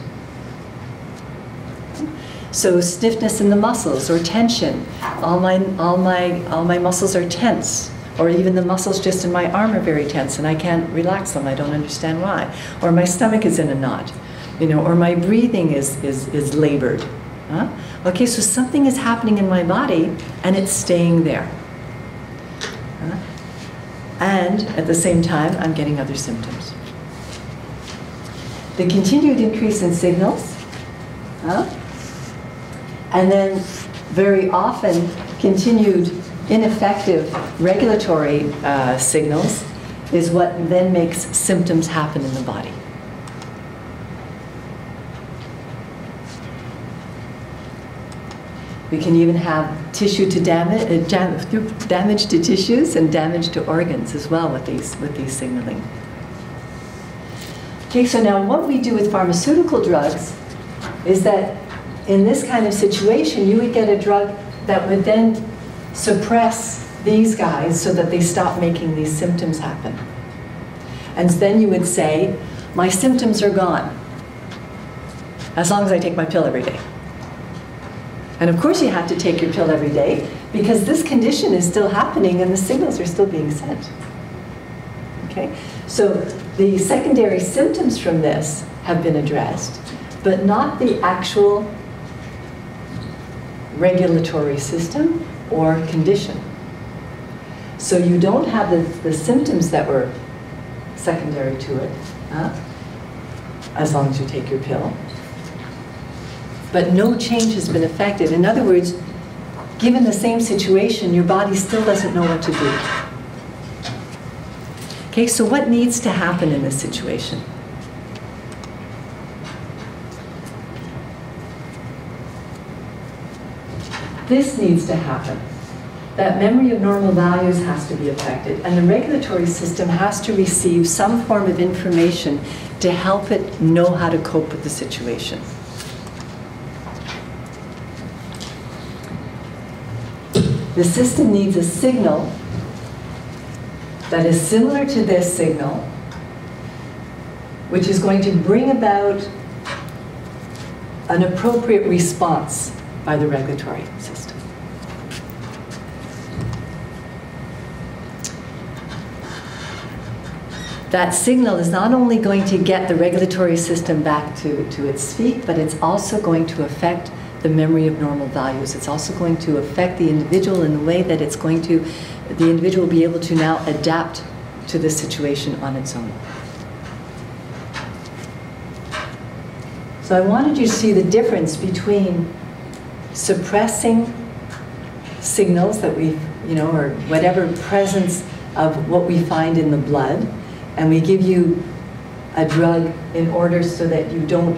So stiffness in the muscles or tension. All my muscles are tense. Or even the muscles just in my arm are very tense and I can't relax them. I don't understand why. Or my stomach is in a knot. You know, or my breathing is labored. Huh? Okay, so something is happening in my body and it's staying there. Huh? And at the same time, I'm getting other symptoms. The continued increase in signals, and then very often continued ineffective regulatory signals is what then makes symptoms happen in the body. We can even have tissue to damage to tissues and damage to organs as well with these signaling. Okay, so now what we do with pharmaceutical drugs is that in this kind of situation, you would get a drug that would then suppress these guys so that they stop making these symptoms happen. And then you would say, my symptoms are gone, as long as I take my pill every day. And of course you have to take your pill every day, because this condition is still happening and the signals are still being sent. Okay? So the secondary symptoms from this have been addressed, but not the actual regulatory system or condition. So you don't have the symptoms that were secondary to it, as long as you take your pill. But no change has been affected. In other words, given the same situation, your body still doesn't know what to do. Okay, so what needs to happen in this situation? This needs to happen. That memory of normal values has to be affected, and the regulatory system has to receive some form of information to help it know how to cope with the situation. The system needs a signal that is similar to this signal, which is going to bring about an appropriate response by the regulatory system. That signal is not only going to get the regulatory system back to its feet, but it's also going to affect the memory of normal values. It's also going to affect the individual in the way that it's going to, the individual will be able to now adapt to the situation on its own. So I wanted you to see the difference between suppressing signals that we, or whatever presence of what we find in the blood, and we give you a drug in order so that you don't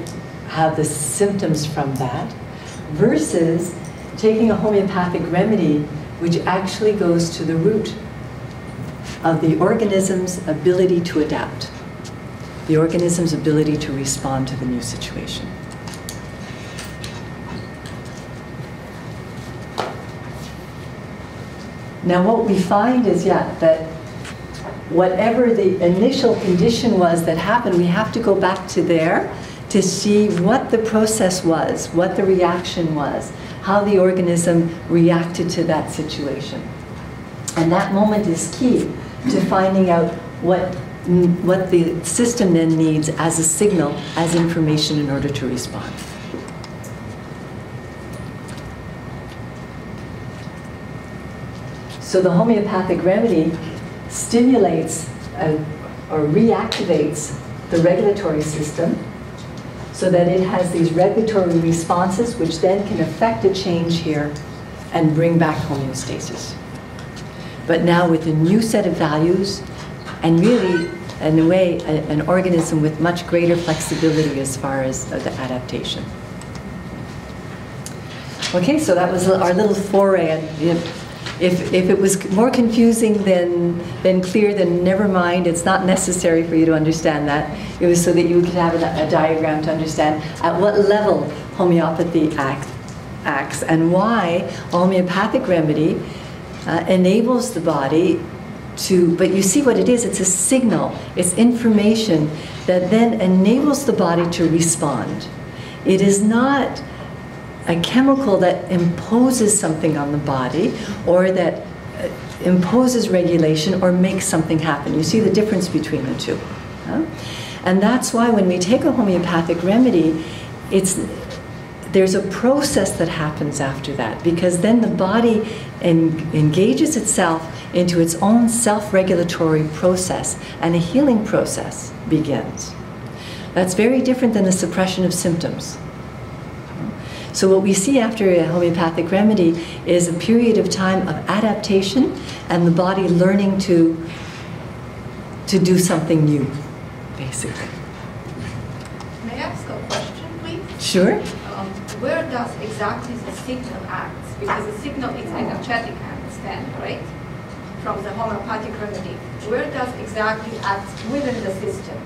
have the symptoms from that, versus taking a homeopathic remedy which actually goes to the root of the organism's ability to adapt, the organism's ability to respond to the new situation. Now what we find is, that whatever the initial condition was that happened, we have to go back to there to see what the process was, what the reaction was, how the organism reacted to that situation. And that moment is key to finding out what the system then needs as a signal, as information in order to respond. So the homeopathic remedy stimulates or reactivates the regulatory system so that it has these regulatory responses which then can affect a change here and bring back homeostasis. But now with a new set of values, and really, in a way, an organism with much greater flexibility as far as the adaptation. Okay, so that was our little foray. If it was more confusing than clear, then never mind. It's not necessary for you to understand that. It was so that you could have a diagram to understand at what level homeopathy acts and why a homeopathic remedy enables the body to, but you see what it is, it's a signal, it's information that then enables the body to respond. It is not a chemical that imposes something on the body or that imposes regulation or makes something happen. You see the difference between the two. Huh? And that's why when we take a homeopathic remedy, there's a process that happens after that, because then the body engages itself into its own self-regulatory process and a healing process begins. That's very different than the suppression of symptoms. So what we see after a homeopathic remedy is a period of time of adaptation and the body learning to do something new, basically. May I ask a question, please? Sure. Where does exactly the signal act? Because the signal is energetic, I understand, right? From the homeopathic remedy. Where does exactly act within the system?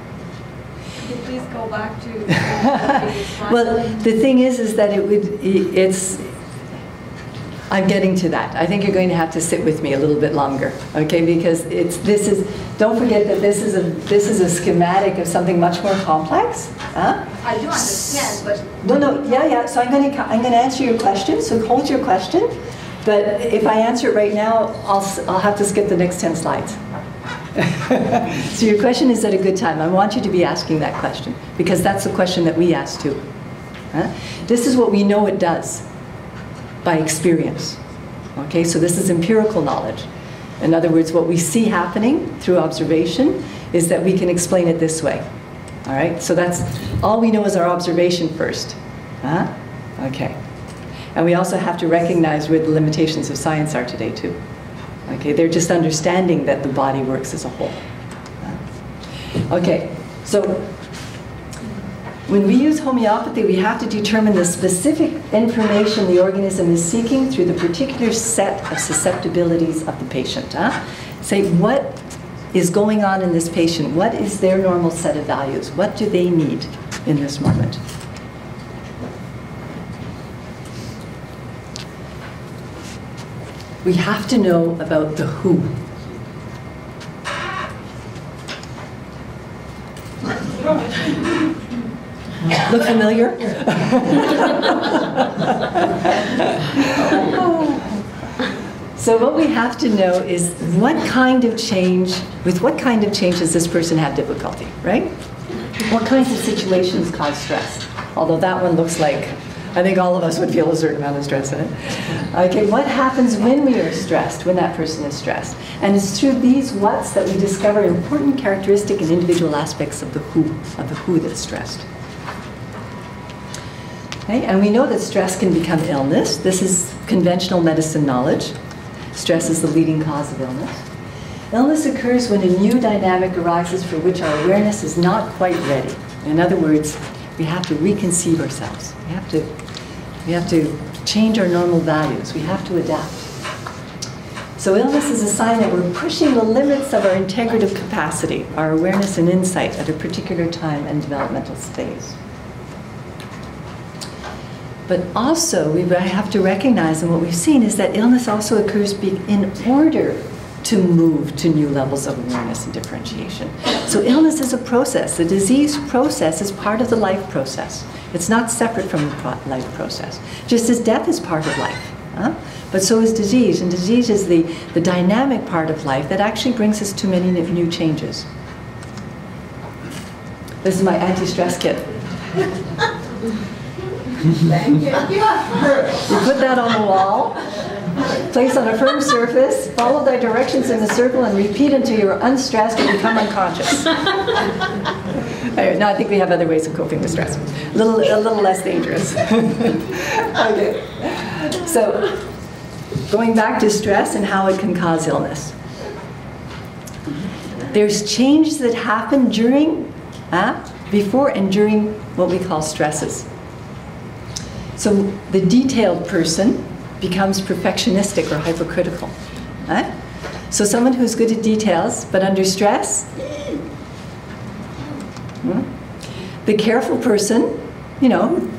Could you please go back to well, the thing is that I'm getting to that. I think you're going to have to sit with me a little bit longer, okay? Because don't forget that this is a schematic of something much more complex. Huh? I do understand, but no, yeah. So I'm going to answer your question. So hold your question, but if I answer it right now, I'll have to skip the next 10 slides. So your question is at a good time. I want you to be asking that question because that's the question that we ask too. Huh? This is what we know it does by experience. Okay, so this is empirical knowledge. In other words, what we see happening through observation is that we can explain it this way. All right, so that's all we know is our observation first. Huh? Okay, and we also have to recognize where the limitations of science are today too. Okay, they're just understanding that the body works as a whole. Okay, so when we use homeopathy, we have to determine the specific information the organism is seeking through the particular set of susceptibilities of the patient. Say, what is going on in this patient? What is their normal set of values? What do they need in this moment? We have to know about the who. Look familiar? So what we have to know is with what kind of change does this person have difficulty, right? What kinds of situations cause stress? Although that one looks like, I think all of us would feel a certain amount of stress in it. Okay, what happens when we are stressed, when that person is stressed? And it's through these whats that we discover important characteristic and individual aspects of the who that's stressed. Okay, and we know that stress can become illness. This is conventional medicine knowledge. Stress is the leading cause of illness. Illness occurs when a new dynamic arises for which our awareness is not quite ready. In other words, we have to reconceive ourselves. We have to change our normal values. We have to adapt. So illness is a sign that we're pushing the limits of our integrative capacity, our awareness and insight at a particular time and developmental phase. But also, we have to recognize, and what we've seen is that illness also occurs in order to move to new levels of awareness and differentiation. So illness is a process. The disease process is part of the life process. It's not separate from the life process. Just as death is part of life. Huh? But so is disease, and disease is the dynamic part of life that actually brings us to many new changes. This is my anti-stress kit. Thank you. You put that on the wall, place on a firm surface, follow the directions in the circle, and repeat until you're unstressed and become unconscious. Anyway, no, I think we have other ways of coping with stress. A little less dangerous. Okay. So, going back to stress and how it can cause illness. There's changes that happen before and during what we call stresses. So the detailed person becomes perfectionistic or hypercritical. Huh? So someone who's good at details, but under stress, the careful person, you know,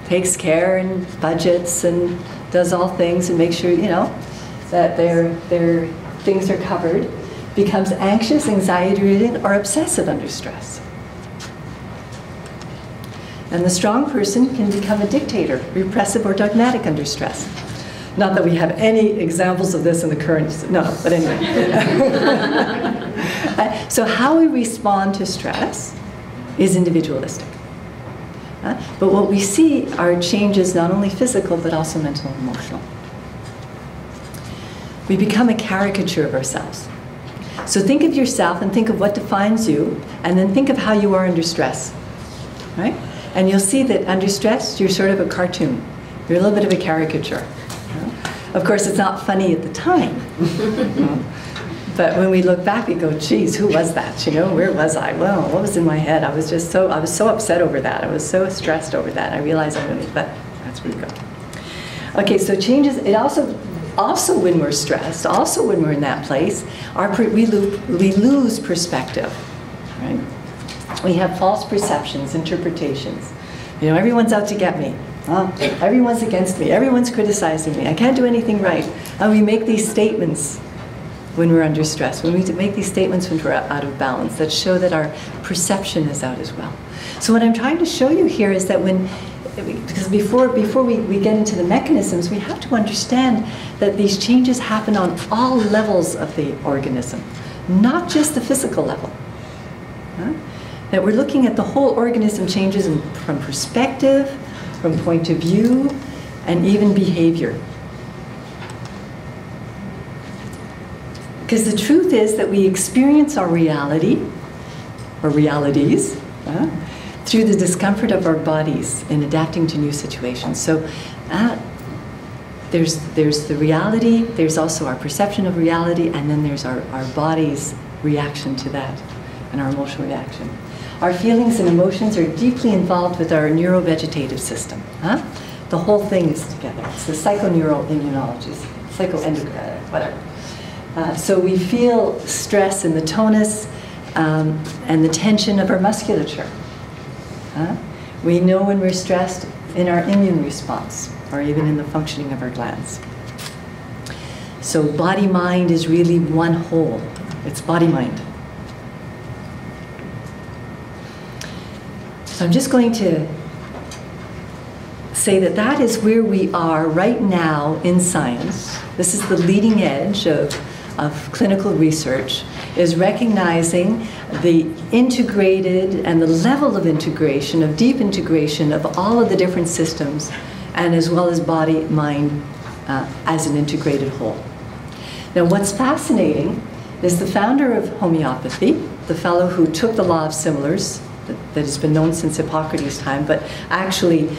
takes care and budgets and does all things and makes sure, you know, that their things are covered, becomes anxious, anxiety-ridden, or obsessive under stress. And the strong person can become a dictator, repressive or dogmatic under stress. Not that we have any examples of this in the current, no, but anyway. So how we respond to stress is individualistic. But what we see are changes not only physical, but also mental and emotional. We become a caricature of ourselves. So think of yourself and think of what defines you, and then think of how you are under stress, right? And you'll see that under stress, you're sort of a cartoon. You're a little bit of a caricature. Of course, it's not funny at the time. But when we look back, we go, geez, who was that? You know, where was I? Well, what was in my head? I was so upset over that. I was so stressed over that. I realized I really, but that's where we go. Okay, so changes, it also when we're stressed, also when we're in that place, we lose perspective, right? We have false perceptions, interpretations. You know, everyone's out to get me. Everyone's against me. Everyone's criticizing me. I can't do anything right. And we make these statements when we're under stress, when we make these statements when we're out of balance, that show that our perception is out as well. So what I'm trying to show you here is that because before we get into the mechanisms, we have to understand that these changes happen on all levels of the organism, not just the physical level. That we're looking at the whole organism changes from perspective, from point of view, and even behavior. Because the truth is that we experience our reality, or realities, through the discomfort of our bodies in adapting to new situations. So there's the reality, there's also our perception of reality, and then there's our body's reaction to that, and our emotional reaction. Our feelings and emotions are deeply involved with our neurovegetative system. The whole thing is together. It's the psychoneuroimmunology, psychoendocrine, whatever. So we feel stress in the tonus and the tension of our musculature. We know when we're stressed in our immune response, or even in the functioning of our glands. So body-mind is really one whole. It's body-mind. So I'm just going to say that that is where we are right now in science. This is the leading edge of clinical research, is recognizing the integrated and the level of integration, of deep integration of all of the different systems, and as well as body, mind, as an integrated whole. Now what's fascinating is the founder of homeopathy, the fellow who took the law of similars, that has been known since Hippocrates' time, but actually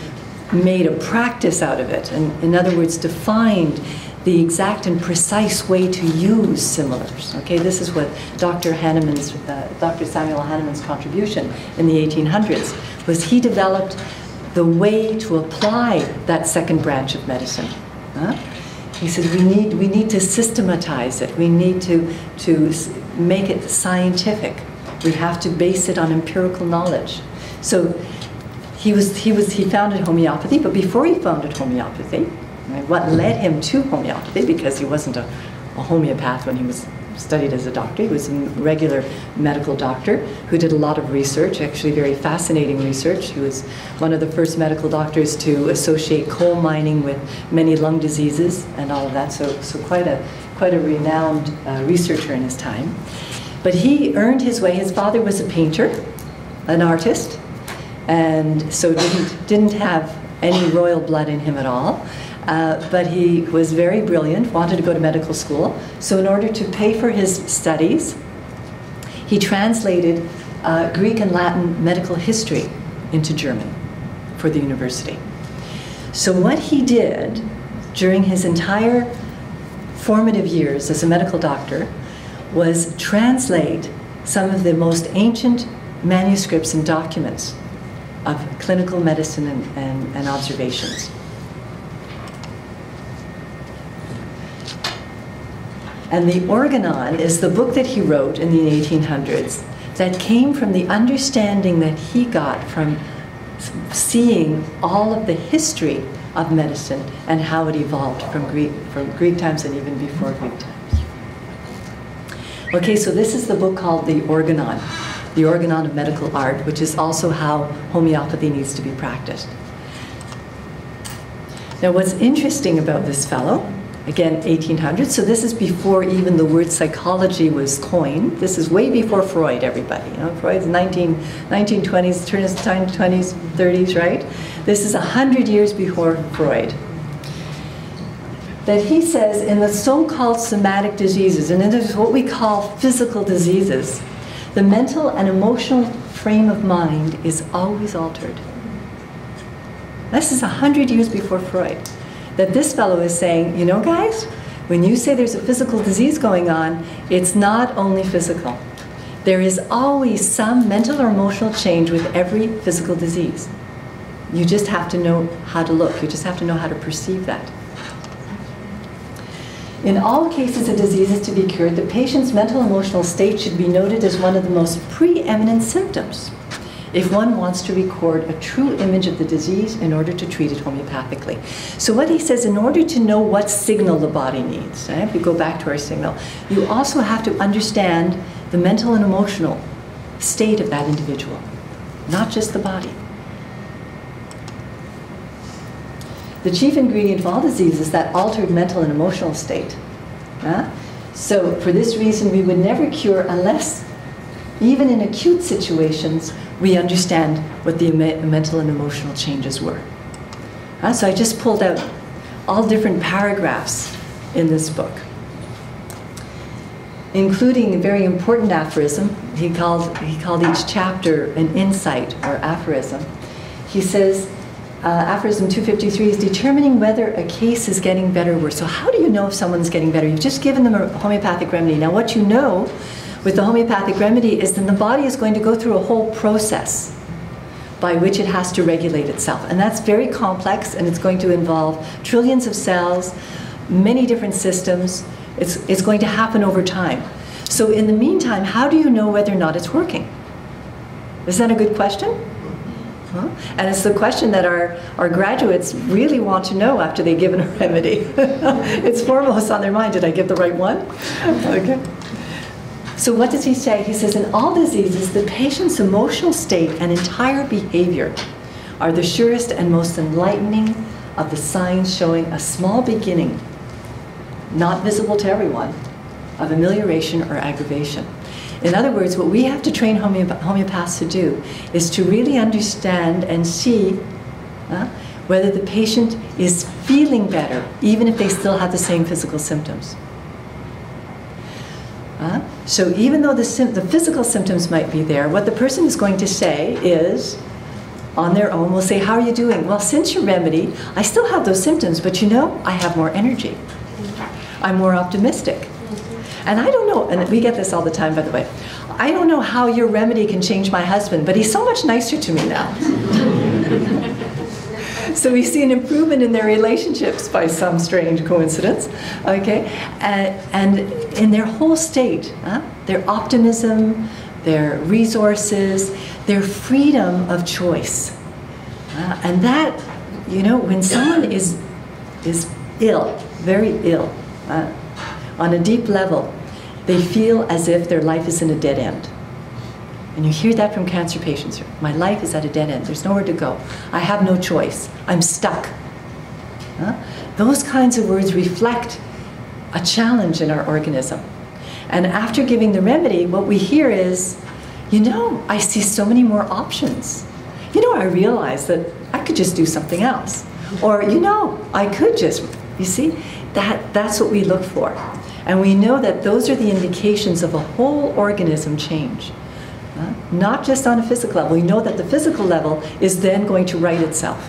made a practice out of it, and in other words defined the exact and precise way to use similars. Okay, this is what Dr. Samuel Hahnemann's contribution in the 1800s was. He developed the way to apply that second branch of medicine. He said we need to systematize it. We need to make it scientific. We have to base it on empirical knowledge. So he founded homeopathy, but before he founded homeopathy, what led him to homeopathy, because he wasn't a homeopath when he was studied as a doctor, he was a regular medical doctor who did a lot of research, actually very fascinating research. He was one of the first medical doctors to associate coal mining with many lung diseases and all of that, so quite a renowned researcher in his time. But he earned his way. His father was a painter, an artist, and so didn't have any royal blood in him at all. But he was very brilliant, wanted to go to medical school. So in order to pay for his studies, he translated Greek and Latin medical history into German for the university. So what he did during his entire formative years as a medical doctor was translate some of the most ancient manuscripts and documents of clinical medicine and observations. And the Organon is the book that he wrote in the 1800s that came from the understanding that he got from seeing all of the history of medicine and how it evolved from Greek times and even before Greek times. Okay, so this is the book called the Organon of Medical Art, which is also how homeopathy needs to be practiced. Now, what's interesting about this fellow, again, 1800s, so this is before even the word psychology was coined. This is way before Freud, everybody. You know, Freud's 1920s, turn of 20s, 30s, right? This is 100 years before Freud. That he says in the so-called somatic diseases, and then there's what we call physical diseases, the mental and emotional frame of mind is always altered. This is 100 years before Freud. That this fellow is saying, you know, guys, when you say there's a physical disease going on, it's not only physical. There is always some mental or emotional change with every physical disease. You just have to know how to look. You just have to know how to perceive that. In all cases of diseases to be cured, the patient's mental and emotional state should be noted as one of the most preeminent symptoms if one wants to record a true image of the disease in order to treat it homeopathically. So what he says, in order to know what signal the body needs, if we go back to our signal, you also have to understand the mental and emotional state of that individual, not just the body. The chief ingredient of all disease is that altered mental and emotional state. So for this reason, we would never cure unless, even in acute situations, we understand what the mental and emotional changes were. So I just pulled out all different paragraphs in this book, including a very important aphorism. He called each chapter an insight or aphorism. He says, aphorism 253 is determining whether a case is getting better or worse. So how do you know if someone's getting better? You've just given them a homeopathic remedy. Now what you know with the homeopathic remedy is that the body is going to go through a whole process by which it has to regulate itself. And that's very complex, and it's going to involve trillions of cells, many different systems. It's going to happen over time. So in the meantime, how do you know whether or not it's working? Is that a good question? Huh? And it's the question that our graduates really want to know after they've given a remedy. It's foremost on their mind. Did I give the right one? Okay. So what does he say? He says, in all diseases, the patient's emotional state and entire behavior are the surest and most enlightening of the signs showing a small beginning, not visible to everyone, of amelioration or aggravation. In other words, what we have to train homeopaths to do is to really understand and see whether the patient is feeling better, even if they still have the same physical symptoms. So even though the physical symptoms might be there, what the person is going to say is, on their own, will say, how are you doing? Well, since your remedy, I still have those symptoms, but you know, I have more energy. I'm more optimistic. And I don't know, and we get this all the time, by the way, I don't know how your remedy can change my husband, but he's so much nicer to me now. So we see an improvement in their relationships by some strange coincidence, okay? And in their whole state, their optimism, their resources, their freedom of choice. And that, you know, when someone is ill, very ill, on a deep level, they feel as if their life is in a dead end. And you hear that from cancer patients. My life is at a dead end. There's nowhere to go. I have no choice. I'm stuck. Those kinds of words reflect a challenge in our organism. And after giving the remedy, what we hear is, you know, I see so many more options. You know, I realize that I could just do something else. Or, you know, I could just, you see, that's what we look for. And we know that those are the indications of a whole organism change. Not just on a physical level. We know that the physical level is then going to right itself,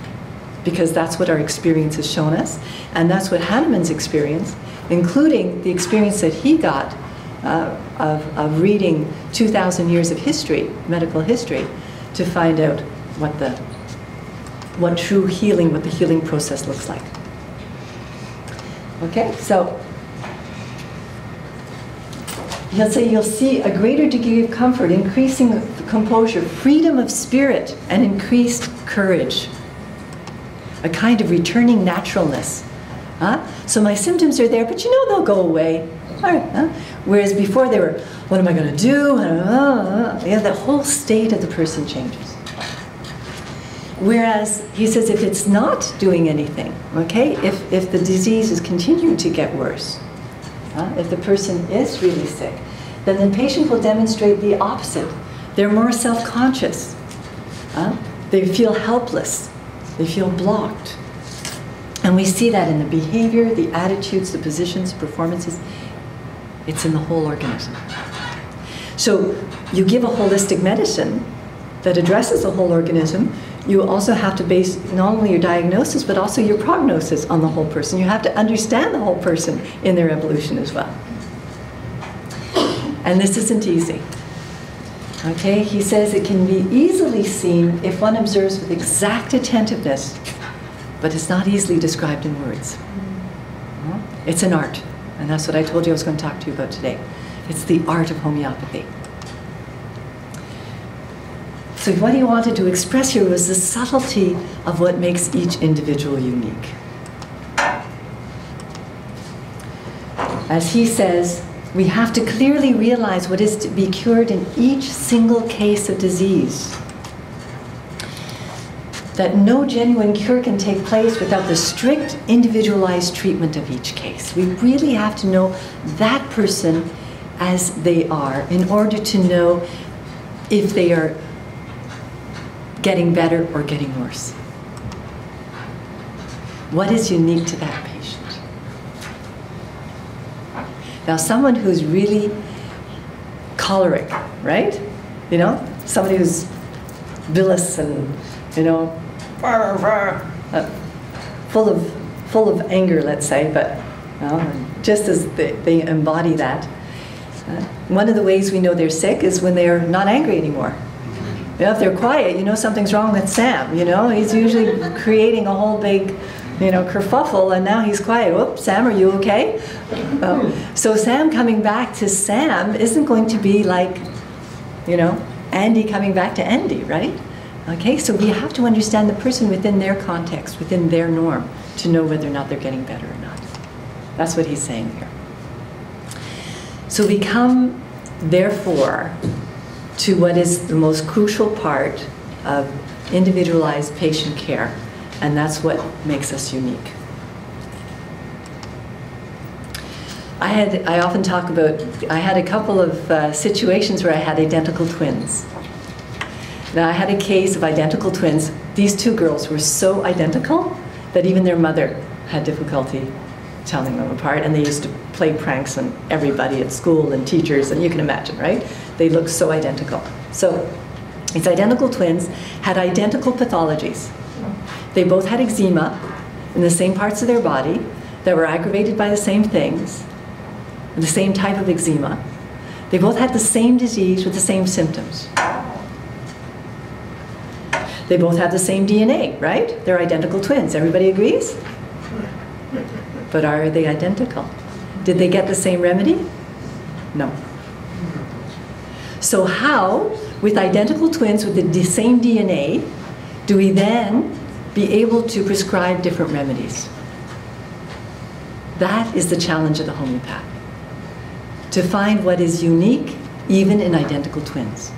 because that's what our experience has shown us, and that's what Hahnemann's experience, including the experience that he got of reading 2,000 years of history, medical history, to find out what true healing, what the healing process looks like. Okay, so He'll say you'll see a greater degree of comfort, increasing composure, freedom of spirit, and increased courage. A kind of returning naturalness. So my symptoms are there, but you know they'll go away. All right, Whereas before they were, what am I going to do? Yeah, the whole state of the person changes. Whereas he says if it's not doing anything, okay, if the disease is continuing to get worse, if the person is really sick, then the patient will demonstrate the opposite. They're more self-conscious. They feel helpless. They feel blocked. And we see that in the behavior, the attitudes, the positions, performances. It's in the whole organism. So you give a holistic medicine that addresses the whole organism. You also have to base not only your diagnosis, but also your prognosis on the whole person. You have to understand the whole person in their evolution as well. And this isn't easy. Okay, he says it can be easily seen if one observes with exact attentiveness, but it's not easily described in words. It's an art, and that's what I told you I was going to talk to you about today. It's the art of homeopathy. So what he wanted to express here was the subtlety of what makes each individual unique. As he says, we have to clearly realize what is to be cured in each single case of disease. That no genuine cure can take place without the strict individualized treatment of each case. We really have to know that person as they are in order to know if they are getting better or getting worse. What is unique to that patient? Now, someone who's really choleric, right? You know, somebody who's villous and, you know, full of anger, let's say, but just as they embody that. One of the ways we know they're sick is when they're not angry anymore. You know, if they're quiet, you know something's wrong with Sam. You know, he's usually creating a whole big, you know, kerfuffle, and now he's quiet. Whoops, Sam, are you okay? So Sam coming back to Sam isn't going to be like, you know, Andy coming back to Andy, right? Okay, so we have to understand the person within their context, within their norm, to know whether or not they're getting better or not. That's what he's saying here. So we come, therefore, to what is the most crucial part of individualized patient care, and that's what makes us unique. I often talk about, I had a couple of situations where I had identical twins. Now, I had a case of identical twins. These two girls were so identical that even their mother had difficulty telling them apart, and they used to play pranks on everybody at school and teachers, and you can imagine, right? They looked so identical. So these identical twins had identical pathologies. They both had eczema in the same parts of their body that were aggravated by the same things, the same type of eczema. They both had the same disease with the same symptoms. They both have the same DNA, right? They're identical twins. Everybody agrees? But are they identical? Did they get the same remedy? No. So how, with identical twins with the same DNA, do we then be able to prescribe different remedies? That is the challenge of the homeopath. To find what is unique, even in identical twins.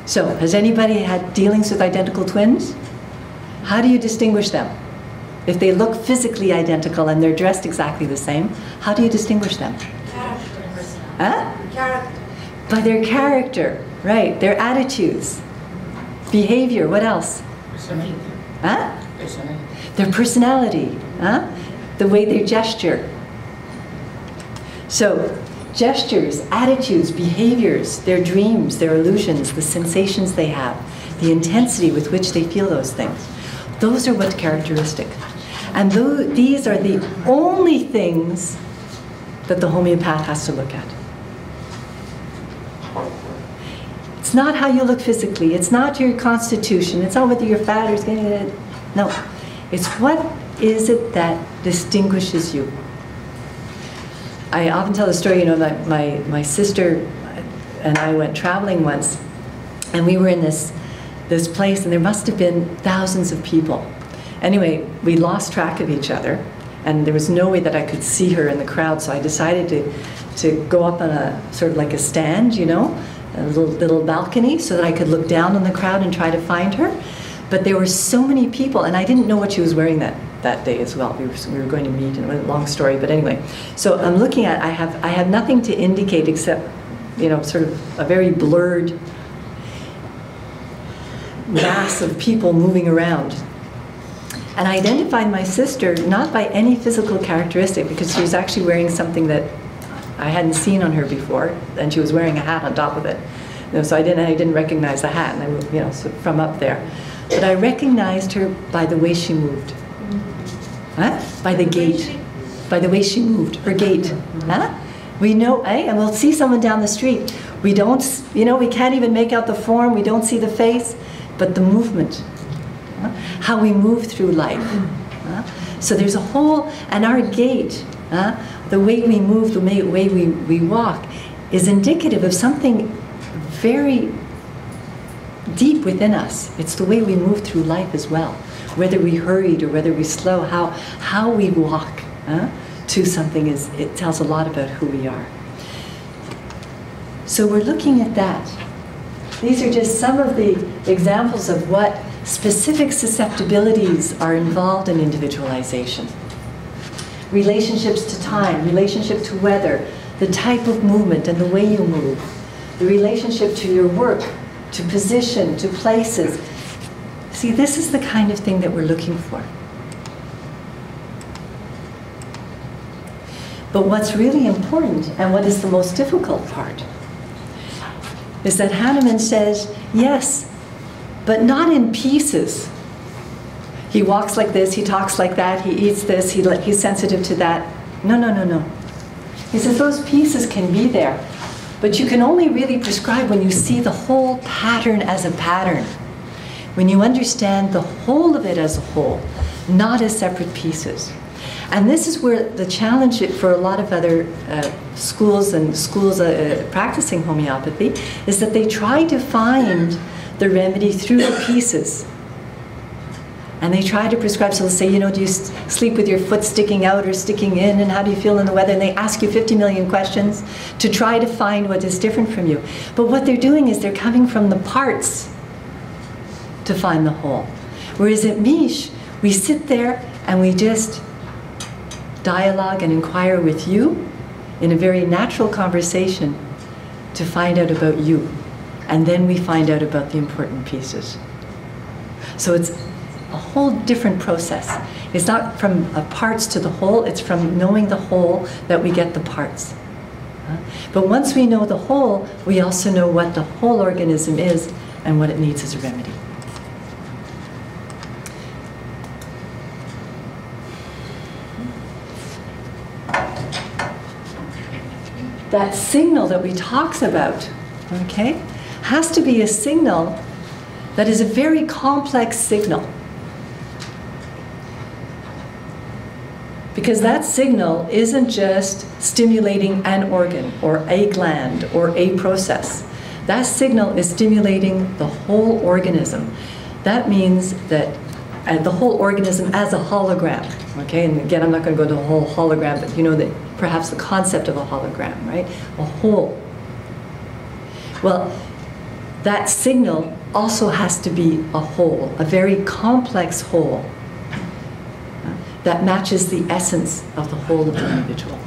So, has anybody had dealings with identical twins? How do you distinguish them? If they look physically identical and they're dressed exactly the same, how do you distinguish them? Character. Huh? Character. By their character, right? Their attitudes, behavior, what else? Personality. Huh? Personality. Their personality, huh? The way they gesture. So, gestures, attitudes, behaviors, their dreams, their illusions, the sensations they have, the intensity with which they feel those things. Those are what's characteristic. And these are the only things that the homeopath has to look at. It's not how you look physically. It's not your constitution. It's not whether you're fat or skinny. No. It's what is it that distinguishes you. I often tell the story, you know, that my sister and I went traveling once, and we were in this place, and there must have been thousands of people. Anyway, we lost track of each other, and there was no way that I could see her in the crowd, so I decided to go up on a sort of like a stand, you know, a little balcony, so that I could look down on the crowd and try to find her. But there were so many people, and I didn't know what she was wearing that day as well. We were going to meet, and it was a long story, but anyway. So I'm looking at, I have nothing to indicate except, you know, sort of a very blurred mass of people moving around. And I identified my sister not by any physical characteristic, because she was actually wearing something that I hadn't seen on her before, and she was wearing a hat on top of it. You know, so I didn't recognize the hat, and I, you know, so from up there. But I recognized her by the way she moved. Huh? By the gait. By the way she moved, her gait. Huh? We know, and we'll see someone down the street. We don't, you know, we can't even make out the form, we don't see the face, but the movement. How we move through life. So there's a whole, and our gait, the way we move, the way we walk, is indicative of something very deep within us. It's the way we move through life as well. Whether we hurried or whether we slow, how we walk to something it tells a lot about who we are. So we're looking at that. These are just some of the examples of what specific susceptibilities are involved in individualization. Relationships to time, relationship to weather, the type of movement and the way you move, the relationship to your work, to position, to places. See, this is the kind of thing that we're looking for. But what's really important, and what is the most difficult part, is that Hahnemann says, yes, but not in pieces. He walks like this, he talks like that, he eats this, he's sensitive to that. No, no, no, no. He says those pieces can be there, but you can only really prescribe when you see the whole pattern as a pattern. When you understand the whole of it as a whole, not as separate pieces. And this is where the challenge for a lot of other schools practicing homeopathy is that they try to find the remedy through the pieces. And they try to prescribe, so they'll say, you know, do you sleep with your foot sticking out or sticking in, and how do you feel in the weather? And they ask you 50 million questions to try to find what is different from you. But what they're doing is they're coming from the parts to find the whole. Whereas at MICH, we sit there and we just dialogue and inquire with you in a very natural conversation to find out about you. And then we find out about the important pieces. So it's a whole different process. It's not from parts to the whole, it's from knowing the whole that we get the parts. But once we know the whole, we also know what the whole organism is and what it needs as a remedy. That signal that we talks about, okay, has to be a signal that is a very complex signal. Because that signal isn't just stimulating an organ or a gland or a process. That signal is stimulating the whole organism. That means that the whole organism as a hologram, okay? And again, I'm not going to go to the whole hologram, but you know that perhaps the concept of a hologram, right? A whole. Well, that signal also has to be a whole, a very complex whole that matches the essence of the whole of the individual.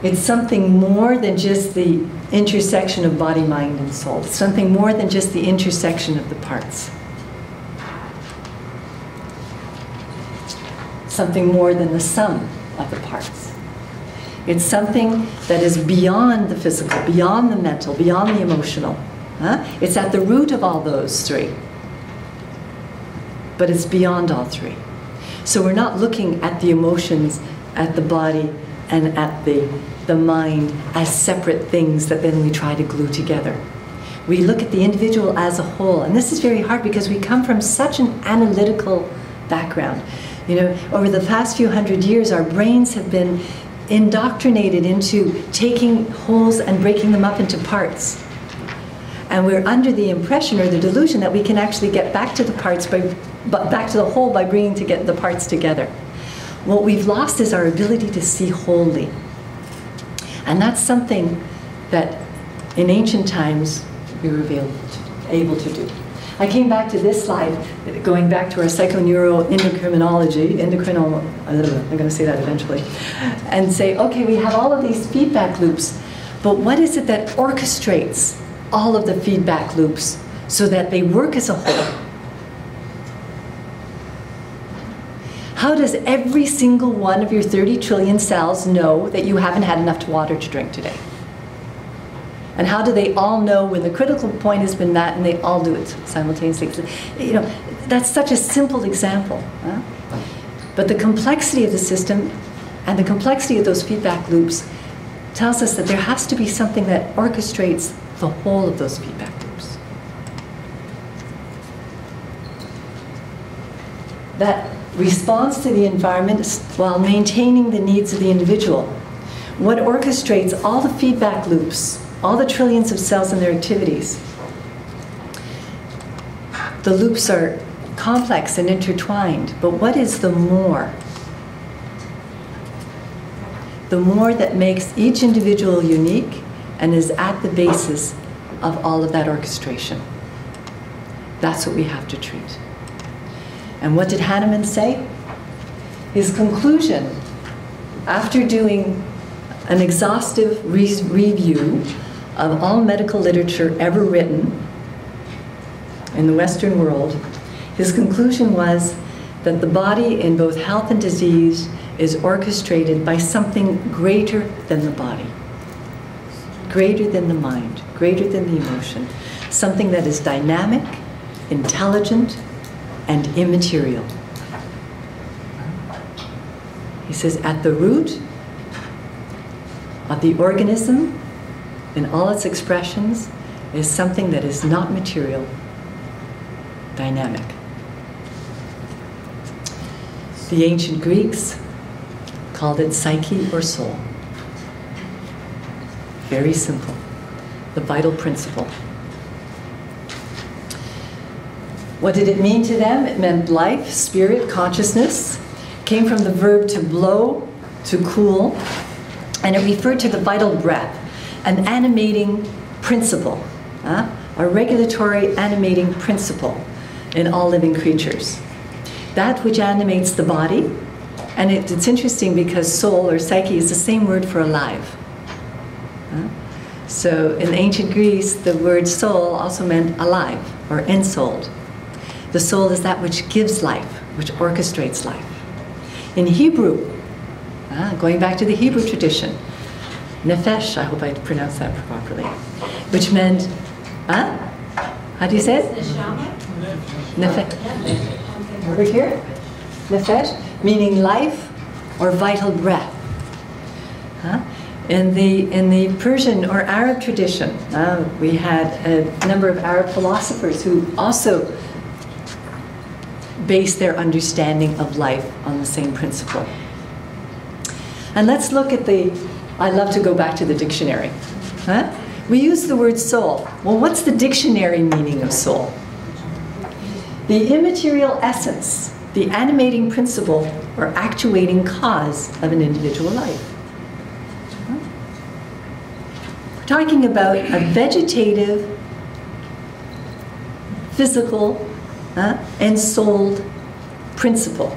It's something more than just the intersection of body, mind, and soul. It's something more than just the intersection of the parts. Something more than the sum of the parts. It's something that is beyond the physical, beyond the mental, beyond the emotional. It's at the root of all those three. But it's beyond all three. So we're not looking at the emotions, at the body, and at the mind as separate things that then we try to glue together. We look at the individual as a whole. And this is very hard because we come from such an analytical background. You know, over the past few hundred years, our brains have been indoctrinated into taking wholes and breaking them up into parts. And we're under the impression or the delusion that we can actually get back to the parts back to the whole by bringing the parts together. What we've lost is our ability to see wholly. And that's something that in ancient times we were able to do. I came back to this slide, going back to our psychoneuroendocrinology, I'm going to say that eventually, and say, okay, we have all of these feedback loops, but what is it that orchestrates all of the feedback loops so that they work as a whole? How does every single one of your 30 trillion cells know that you haven't had enough water to drink today? And how do they all know when the critical point has been met and they all do it simultaneously? You know, that's such a simple example. Huh? But the complexity of the system and the complexity of those feedback loops tells us that there has to be something that orchestrates the whole of those feedback loops. That responds to the environment while maintaining the needs of the individual. What orchestrates all the feedback loops, all the trillions of cells and their activities? The loops are complex and intertwined, but what is the more? The more that makes each individual unique and is at the basis of all of that orchestration. That's what we have to treat. And what did Hahnemann say? His conclusion, after doing an exhaustive review of all medical literature ever written in the Western world, his conclusion was that the body in both health and disease is orchestrated by something greater than the body, greater than the mind, greater than the emotion, something that is dynamic, intelligent, and immaterial. He says, at the root of the organism, in all its expressions, is something that is not material, dynamic. The ancient Greeks called it psyche or soul. Very simple. The vital principle. What did it mean to them? It meant life, spirit, consciousness. Came from the verb to blow, to cool, and it referred to the vital breath, an animating principle, a regulatory animating principle in all living creatures. That which animates the body, and it's interesting because soul or psyche is the same word for alive. So in ancient Greece, the word soul also meant alive or ensouled. The soul is that which gives life, which orchestrates life. In Hebrew, going back to the Hebrew tradition, nefesh, I hope I pronounced that properly, which meant, how do you say it? Nefesh. Over here? Nefesh, meaning life or vital breath. In the Persian or Arab tradition, we had a number of Arab philosophers who also based their understanding of life on the same principle. And let's look at I love to go back to the dictionary. We use the word soul. Well, what's the dictionary meaning of soul? The immaterial essence, the animating principle or actuating cause of an individual life. We're talking about a vegetative, physical, ensouled principle.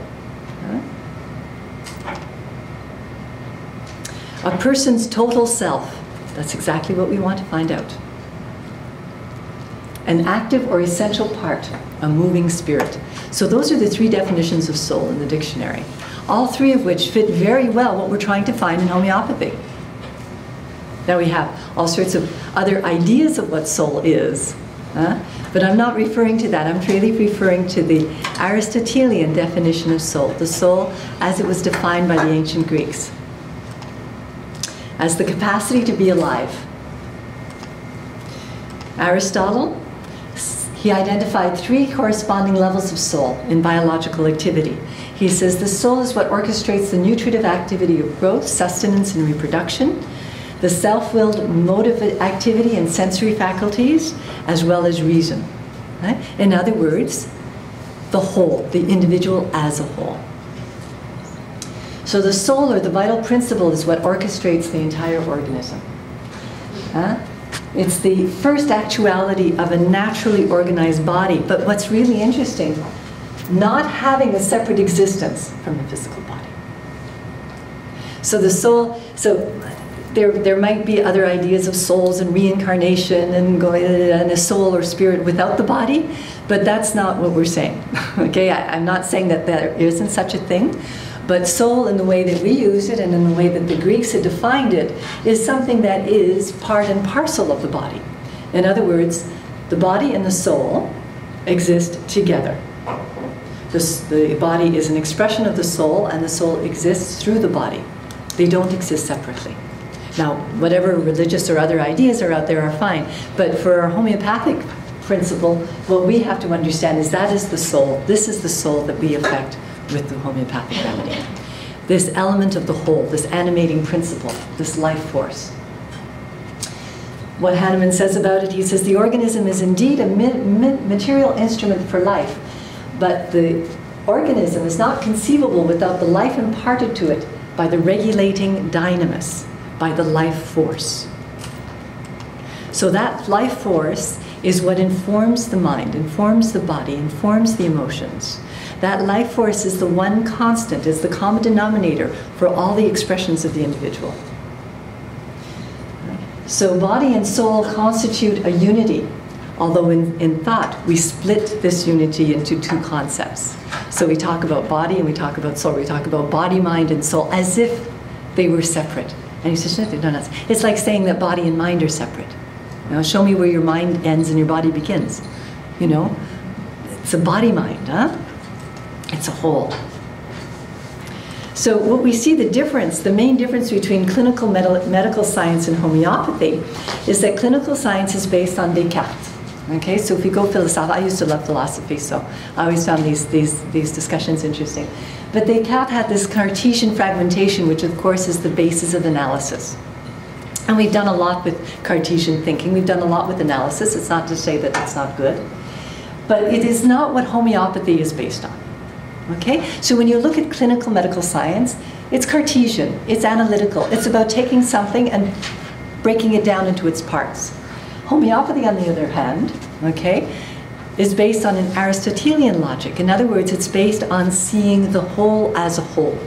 A person's total self. That's exactly what we want to find out. An active or essential part, a moving spirit. So those are the three definitions of soul in the dictionary, all three of which fit very well what we're trying to find in homeopathy. Now we have all sorts of other ideas of what soul is, but I'm not referring to that. I'm really referring to the Aristotelian definition of soul, the soul as it was defined by the ancient Greeks, as the capacity to be alive. Aristotle, he identified 3 corresponding levels of soul in biological activity. He says the soul is what orchestrates the nutritive activity of growth, sustenance, and reproduction, the self-willed motive activity and sensory faculties, as well as reason. Right? In other words, the whole, the individual as a whole. So the soul, or the vital principle, is what orchestrates the entire organism. It's the first actuality of a naturally organized body. But what's really interesting, not having a separate existence from the physical body. So the soul, there might be other ideas of souls and reincarnation and a soul or spirit without the body, but that's not what we're saying. Okay, I'm not saying that there isn't such a thing. But soul, in the way that we use it and in the way that the Greeks had defined it, is something that is part and parcel of the body. In other words, the body and the soul exist together. The body is an expression of the soul, and the soul exists through the body. They don't exist separately. Now, whatever religious or other ideas are out there are fine, but for our homeopathic principle, what we have to understand is that is the soul. This is the soul that we affect with the homeopathic remedy. This element of the whole, this animating principle, this life force. What Hahnemann says about it, he says, the organism is indeed a material instrument for life, but the organism is not conceivable without the life imparted to it by the regulating dynamis, by the life force. So that life force is what informs the mind, informs the body, informs the emotions. That life force is the one constant, is the common denominator for all the expressions of the individual. So body and soul constitute a unity, although in thought we split this unity into 2 concepts. So we talk about body and we talk about soul. We talk about body, mind, and soul as if they were separate. And he says, no, it's like saying that body and mind are separate. You know, show me where your mind ends and your body begins. You know, it's a body-mind, huh? It's a whole. So what we see the difference, the main difference between clinical medical science and homeopathy is that clinical science is based on Descartes. Okay, so if we go philosophical, I used to love philosophy, so I always found these discussions interesting. But Descartes had this Cartesian fragmentation, which of course is the basis of analysis. And we've done a lot with Cartesian thinking. We've done a lot with analysis. It's not to say that it's not good. But it is not what homeopathy is based on. Okay? So when you look at clinical medical science, it's Cartesian, it's analytical. It's about taking something and breaking it down into its parts. Homeopathy, on the other hand, okay, is based on an Aristotelian logic. In other words, it's based on seeing the whole as a whole.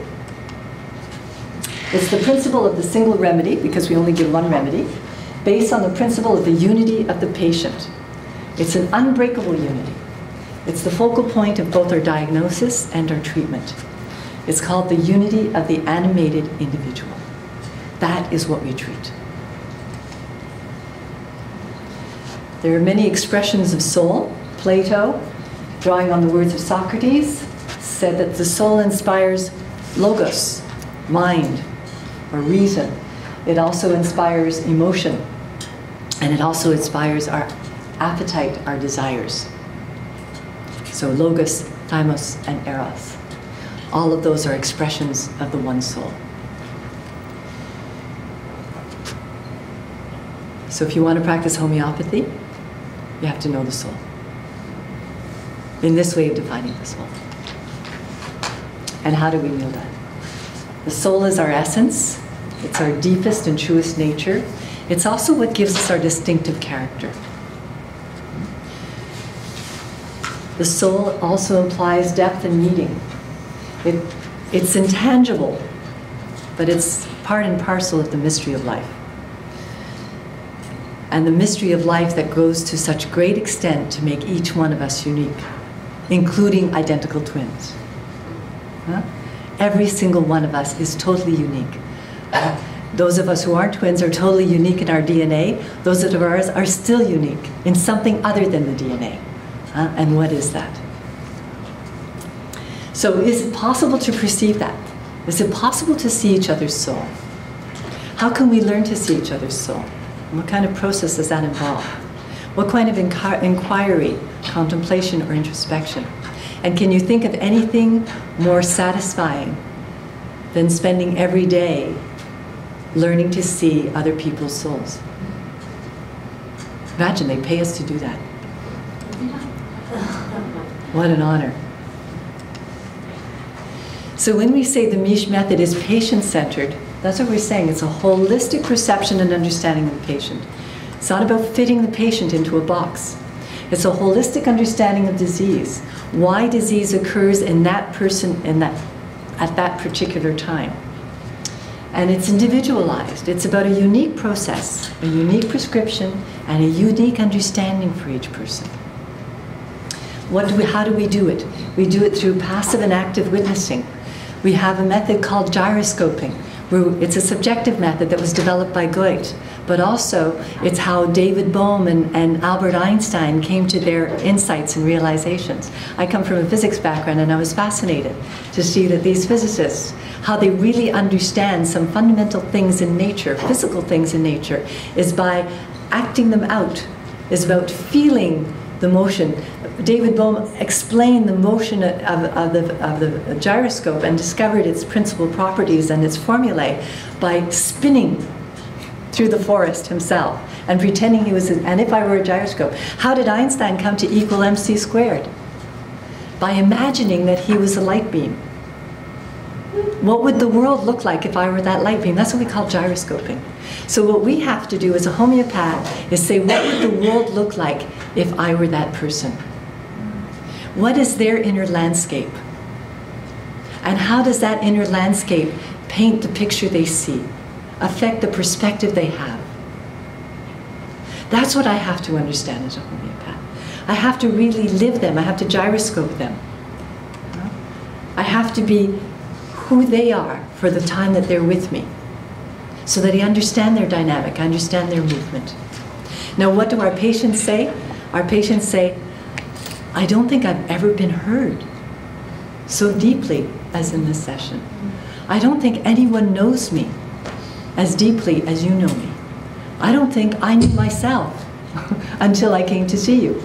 It's the principle of the single remedy, because we only give one remedy, based on the principle of the unity of the patient. It's an unbreakable unity. It's the focal point of both our diagnosis and our treatment. It's called the unity of the animated individual. That is what we treat. There are many expressions of soul. Plato, drawing on the words of Socrates, said that the soul inspires logos, mind, or reason. It also inspires emotion, and it also inspires our appetite, our desires. So logos, thymos, and eros. All of those are expressions of the one soul. So if you want to practice homeopathy, you have to know the soul. In this way of defining the soul. And how do we know that? The soul is our essence. It's our deepest and truest nature. It's also what gives us our distinctive character. The soul also implies depth and meaning. It's intangible, but it's part and parcel of the mystery of life. And the mystery of life that goes to such great extent to make each one of us unique, including identical twins. Huh? Every single one of us is totally unique. Those of us who aren't twins are totally unique in our DNA. Those of ours are still unique in something other than the DNA. And what is that? So is it possible to perceive that? Is it possible to see each other's soul? How can we learn to see each other's soul? And what kind of process does that involve? What kind of inquiry, contemplation, or introspection? And can you think of anything more satisfying than spending every day learning to see other people's souls? Imagine they pay us to do that. What an honor. So when we say the MICH method is patient-centered, that's what we're saying. It's a holistic perception and understanding of the patient. It's not about fitting the patient into a box. It's a holistic understanding of disease, why disease occurs in that person at that particular time. And it's individualized. It's about a unique process, a unique prescription, and a unique understanding for each person. How do we do it? We do it through passive and active witnessing. We have a method called gyroscoping, where it's a subjective method that was developed by Goethe, but also it's how David Bohm and Albert Einstein came to their insights and realizations. I come from a physics background, and I was fascinated to see that these physicists, how they really understand some fundamental things in nature, physical things in nature, is by acting them out, is about feeling the motion. David Bohm explained the motion of the gyroscope and discovered its principal properties and its formulae by spinning through the forest himself and pretending he was, and if I were a gyroscope. How did Einstein come to equal mc squared? By imagining that he was a light beam. What would the world look like if I were that light beam? That's what we call gyroscoping. So what we have to do as a homeopath is say, what would the world look like if I were that person? What is their inner landscape? And how does that inner landscape paint the picture they see, affect the perspective they have? That's what I have to understand as a homeopath. I have to really live them. I have to gyroscope them. I have to be who they are for the time that they're with me, so that I understand their dynamic, I understand their movement. Now, what do our patients say? Our patients say, I don't think I've ever been heard so deeply as in this session. I don't think anyone knows me as deeply as you know me. I don't think I knew myself until I came to see you.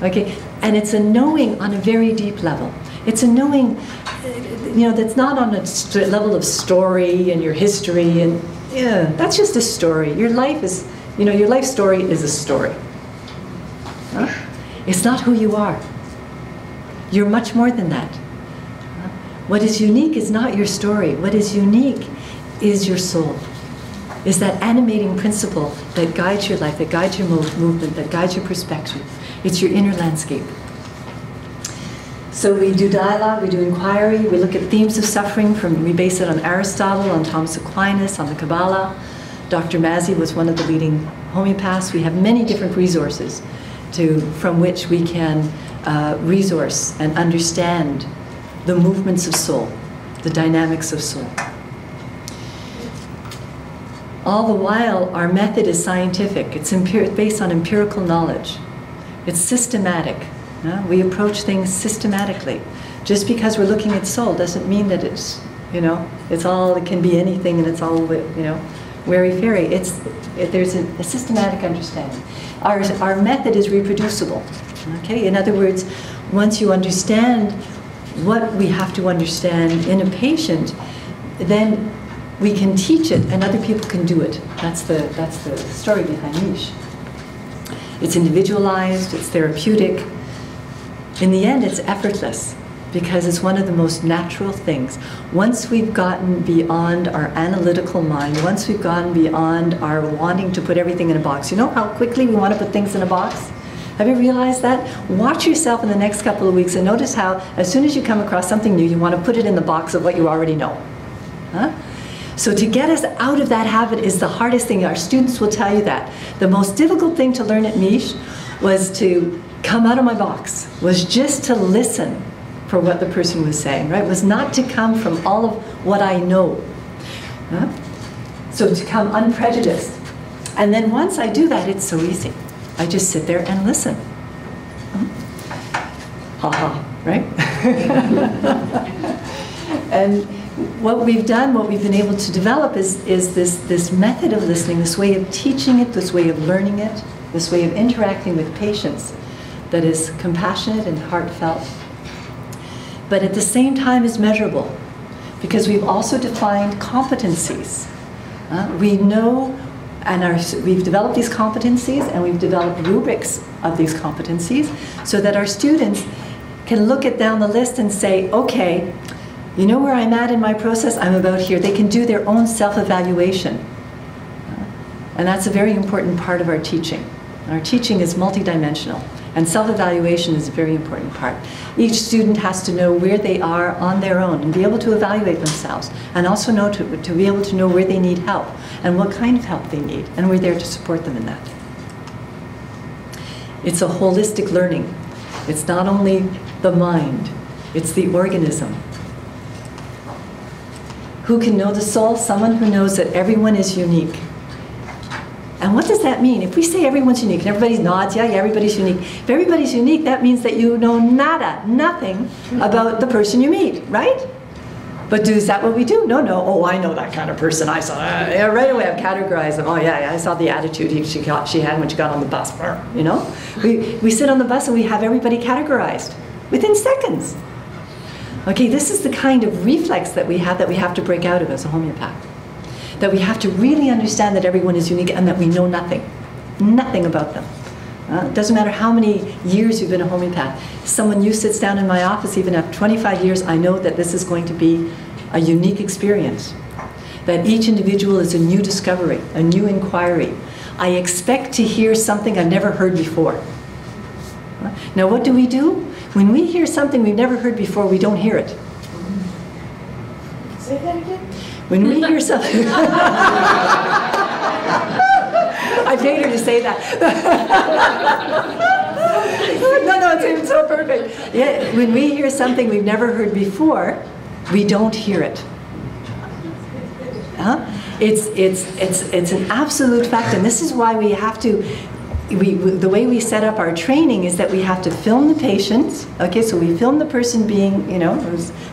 Okay? And it's a knowing on a very deep level. It's a knowing, that's not on a level of story and your history, and that's just a story. Your life is, your life story is a story. Huh? It's not who you are. You're much more than that. What is unique is not your story. What is unique is your soul. Is that animating principle that guides your life, that guides your movement, that guides your perspective. It's your inner landscape. So we do dialogue, we do inquiry, we look at themes of suffering, we base it on Aristotle, on Thomas Aquinas, on the Kabbalah. Dr. Mazzi was one of the leading homeopaths. We have many different resources from which we can resource and understand the movements of soul, the dynamics of soul. All the while, our method is scientific. It's based on empirical knowledge. It's systematic. We approach things systematically. Just because we're looking at soul doesn't mean that it's, it can be anything and it's all, wary-fairy. There's a systematic understanding. Our method is reproducible. Okay? In other words, once you understand what we have to understand in a patient, then we can teach it and other people can do it. That's the story behind MICH. It's individualized, it's therapeutic. In the end, it's effortless because it's one of the most natural things. Once we've gotten beyond our analytical mind, once we've gone beyond our wanting to put everything in a box, you know how quickly we want to put things in a box? Have you realized that? Watch yourself in the next couple of weeks and notice how as soon as you come across something new, you want to put it in the box of what you already know. Huh? So to get us out of that habit is the hardest thing. Our students will tell you that. The most difficult thing to learn at MICH was to come out of my box, was just to listen for what the person was saying, right? Was not to come from all of what I know. Huh? So to come unprejudiced. And then once I do that, it's so easy. I just sit there and listen. Ha ha, right? And what we've done, what we've been able to develop is this method of listening, this way of teaching it, this way of learning it. this way of interacting with patients that is compassionate and heartfelt, but at the same time is measurable, because we've also defined competencies. We know, and we've developed these competencies, and we've developed rubrics of these competencies, so that our students can look at down the list and say, okay, you know where I'm at in my process? I'm about here. They can do their own self-evaluation. And that's a very important part of our teaching. Our teaching is multidimensional, and self-evaluation is a very important part. Each student has to know where they are on their own and be able to evaluate themselves, and also know to be able to know where they need help and what kind of help they need, and we're there to support them in that. It's a holistic learning. It's not only the mind, it's the organism. Who can know the soul? Someone who knows that everyone is unique. And what does that mean? If we say everyone's unique, and everybody nods, yeah, everybody's unique. If everybody's unique, that means that you know nada, nothing about the person you meet, right? But is that what we do? No, no. Oh, I know that kind of person. I saw, yeah, right away I've categorized them. Oh, yeah, I saw the attitude she had when she got on the bus. You know? We sit on the bus and we have everybody categorized within seconds. Okay, this is the kind of reflex that we have to break out of as a homeopath. That we have to really understand that everyone is unique and that we know nothing about them. It doesn't matter how many years you've been a homeopath. Someone new sits down in my office, even after 25 years, I know that this is going to be a unique experience. That each individual is a new discovery, a new inquiry. I expect to hear something I've never heard before. Now what do? When we hear something we've never heard before, we don't hear it. Say that again? When we hear something... I paid her to say that. No, it's so perfect. Yeah, when we hear something we've never heard before, we don't hear it. It's an absolute fact, and this is why we have to... the way we set up our training is that we have to film the patient. Okay, so we film the person being, you know,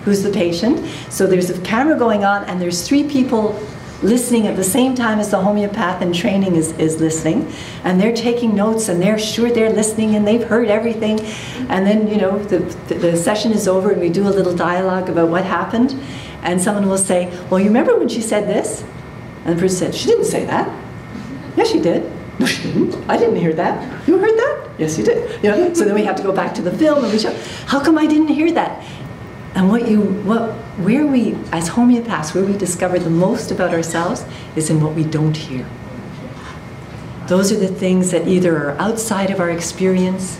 who's the patient. So there's a camera going on, and there's 3 people listening at the same time as the homeopath in training is listening, and they're taking notes, and they're sure they're listening, and they've heard everything. And then, you know, the session is over, and we do a little dialogue about what happened, and someone will say, well, you remember when she said this? And the person said, she didn't say that. Yes, she did. No, she didn't. I didn't hear that. You heard that? Yes, you did. You know? So then we have to go back to the film and we show, how come I didn't hear that? And where we, as homeopaths, where we discover the most about ourselves is in what we don't hear. Those are the things that either are outside of our experience,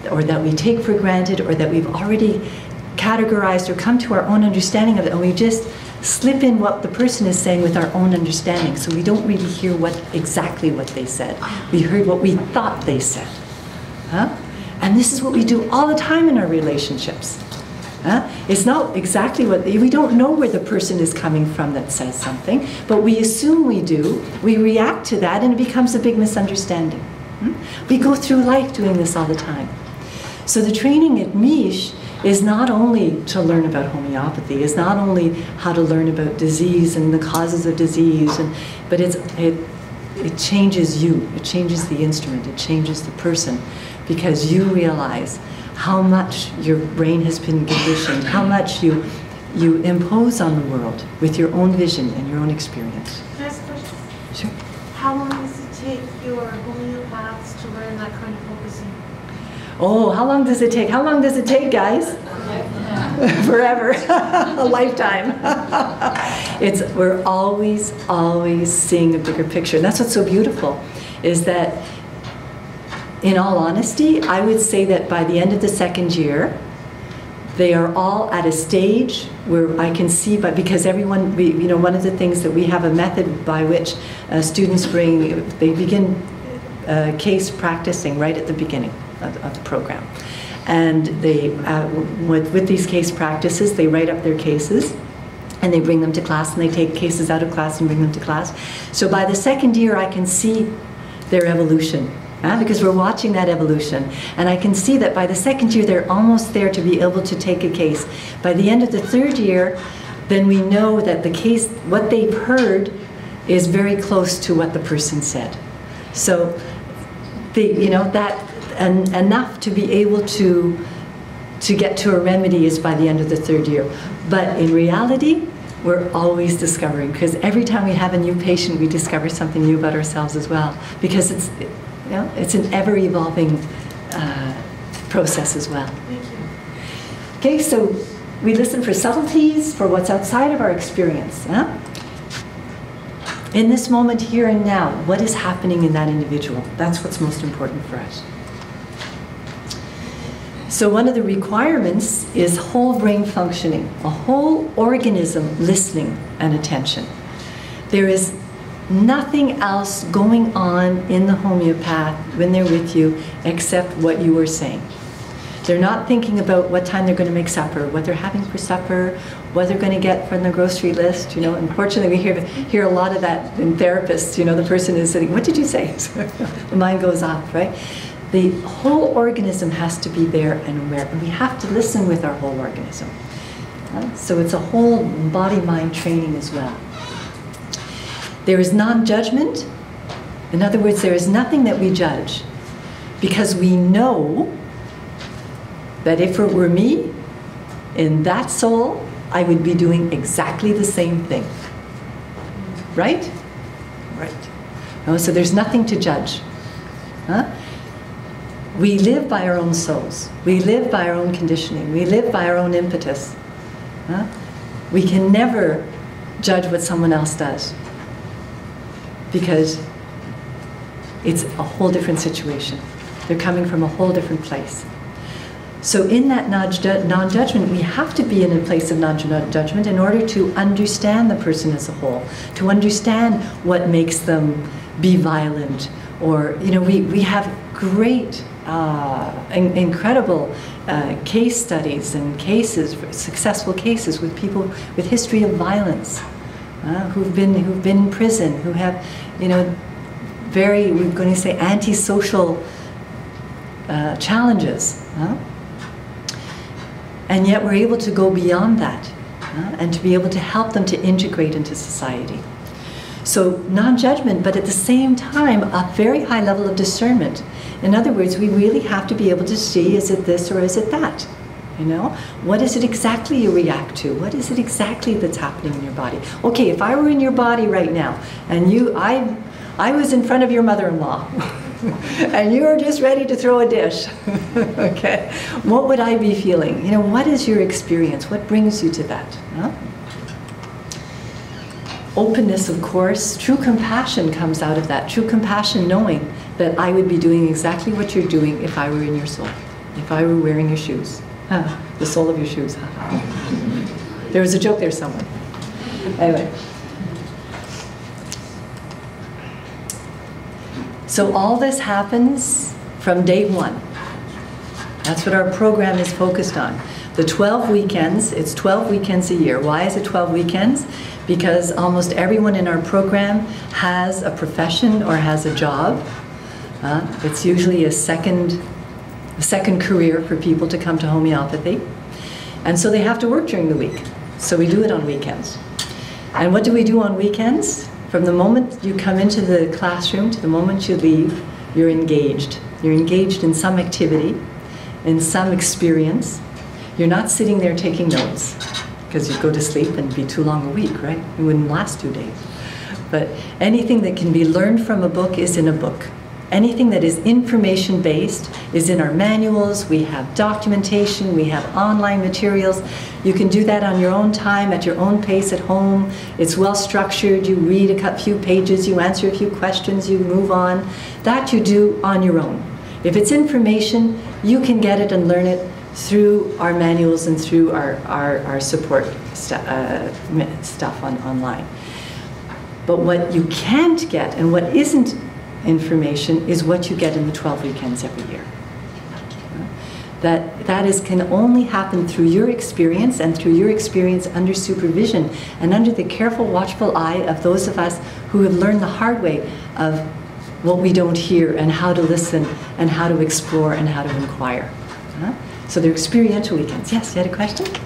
or that we take for granted, or that we've already categorized or come to our own understanding of it, and we just slip in what the person is saying with our own understanding, so we don't really hear exactly what they said. We heard what we thought they said. And this is what we do all the time in our relationships. It's not exactly what, we don't know where the person is coming from that says something, but we assume we do, we react to that, and it becomes a big misunderstanding. We go through life doing this all the time. So the training at MICH is not only to learn about homeopathy, is not only how to learn about disease and the causes of disease, but it changes you, it changes the instrument, it changes the person, because you realize how much your brain has been conditioned, how much you impose on the world with your own vision and your own experience. Can I ask a question? Sure. How long does it take your homeopaths to learn that kind of focusing? Oh, how long does it take? How long does it take, guys? Forever. A lifetime. We're always seeing a bigger picture. And that's what's so beautiful, is that, in all honesty, I would say that by the end of the 2nd year, they are all at a stage where I can see, because everyone, you know, one of the things that we have a method by which students begin case practicing right at the beginning of the program. And they, with these case practices, they write up their cases, and they bring them to class, and they take cases out of class and bring them to class. So by the 2nd year, I can see their evolution. Because we're watching that evolution. And I can see that by the 2nd year, they're almost there to be able to take a case. By the end of the 3rd year, then we know that the case, what they've heard, is very close to what the person said. So you know, that, and enough to be able to get to a remedy is by the end of the 3rd year. But in reality, we're always discovering, because every time we have a new patient, we discover something new about ourselves as well, because it's, you know, it's an ever-evolving process as well. Thank you. Okay, so we listen for subtleties, for what's outside of our experience. Huh? In this moment, here and now, what is happening in that individual? That's what's most important for us. So one of the requirements is whole brain functioning, a whole organism listening and attention. There is nothing else going on in the homeopath when they're with you except what you are saying. They're not thinking about what time they're going to make supper, what they're having for supper, what they're going to get from the grocery list. You know, unfortunately, we hear a lot of that in therapists. You know, the person is sitting, what did you say? The mind goes off, right? The whole organism has to be there and aware, and we have to listen with our whole organism. So it's a whole body-mind training as well. There is non-judgment. In other words, there is nothing that we judge, because we know that if it were me, in that soul, I would be doing exactly the same thing. Right? Right. Oh, so there's nothing to judge. Huh? We live by our own souls. We live by our own conditioning. We live by our own impetus. Huh? We can never judge what someone else does, because it's a whole different situation. They're coming from a whole different place. So in that non-judgment, we have to be in a place of non-judgment in order to understand the person as a whole, to understand what makes them be violent. Or, you know, we have great, incredible case studies and cases, successful cases with people with history of violence, who've been in prison, who have, you know, very, we're going to say, antisocial challenges. And yet we're able to go beyond that and to be able to help them to integrate into society. So non-judgment, but at the same time, a very high level of discernment. In other words, we really have to be able to see, is it this or is it that? You know, what is it exactly you react to? What is it exactly that's happening in your body? Okay, if I were in your body right now, and I was in front of your mother-in-law, and you are just ready to throw a dish, okay, what would I be feeling? You know, what is your experience? What brings you to that? Huh? Openness, of course. True compassion comes out of that. True compassion, knowing that I would be doing exactly what you're doing if I were in your soul, if I were wearing your shoes. The sole of your shoes. There was a joke there somewhere. Anyway. So all this happens from day one. That's what our program is focused on. The 12 weekends, it's 12 weekends a year. Why is it 12 weekends? Because almost everyone in our program has a profession or has a job. It's usually a second career for people to come to homeopathy. And so they have to work during the week. So we do it on weekends. And what do we do on weekends? From the moment you come into the classroom to the moment you leave, you're engaged. You're engaged in some activity, in some experience. You're not sitting there taking notes, because you'd go to sleep and be too long a week, right? It wouldn't last 2 days. But anything that can be learned from a book is in a book. Anything that is information-based is in our manuals. We have documentation, we have online materials. You can do that on your own time, at your own pace at home. It's well structured. You read a few pages, you answer a few questions, you move on. That you do on your own. If it's information, you can get it and learn it through our manuals and through our support stuff online. But what you can't get and what isn't information is what you get in the 12 weekends every year. That can only happen through your experience, and through your experience under supervision and under the careful, watchful eye of those of us who have learned the hard way of what we don't hear and how to listen and how to explore and how to inquire. So they're experiential weekends. Yes, you had a question? Yes.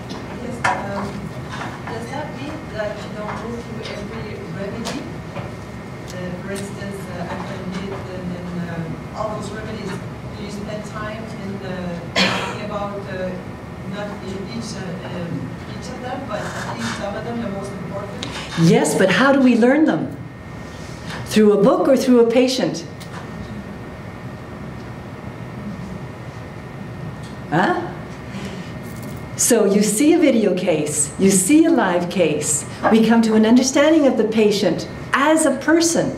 Does that mean that you don't go through every remedy? For instance, I can read all those remedies each of them, but at least some of them the most important? Yes, but how do we learn them? Through a book or through a patient? Huh? So you see a video case, you see a live case, we come to an understanding of the patient as a person,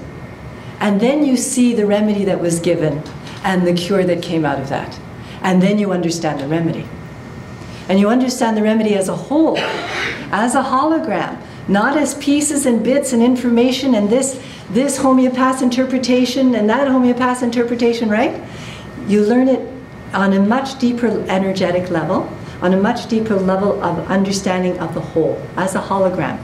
and then you see the remedy that was given and the cure that came out of that. And then you understand the remedy. And you understand the remedy as a whole, as a hologram, not as pieces and bits and information and this homeopath interpretation and that homeopath interpretation, right? You learn it on a much deeper energetic level, on a much deeper level of understanding of the whole, as a hologram.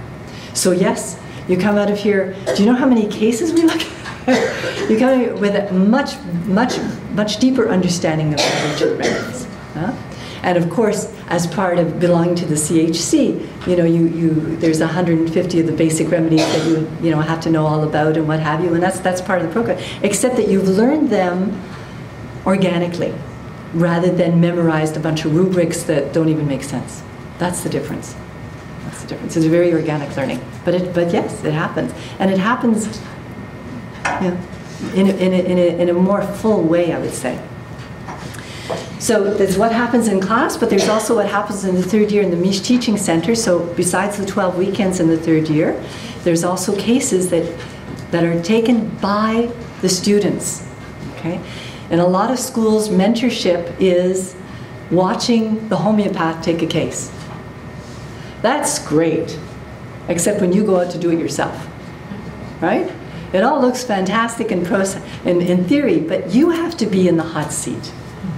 So yes, you come out of here, do you know how many cases we look at? You come out with a much deeper understanding of the ancient remedies. Huh? And of course, as part of belonging to the CHC, you know, there's 150 of the basic remedies that you have to know all about and what have you, and that's part of the program. Except that you've learned them organically, rather than memorized a bunch of rubrics that don't even make sense. That's the difference. That's the difference. It's a very organic learning, but yes, it happens, and it happens, you know, in a more full way, I would say. So there's what happens in class, but there's also what happens in the third year in the MICH Teaching Center. So besides the 12 weekends in the third year, there's also cases that are taken by the students. Okay. In a lot of schools, mentorship is watching the homeopath take a case. That's great, except when you go out to do it yourself, right? It all looks fantastic in theory, but you have to be in the hot seat.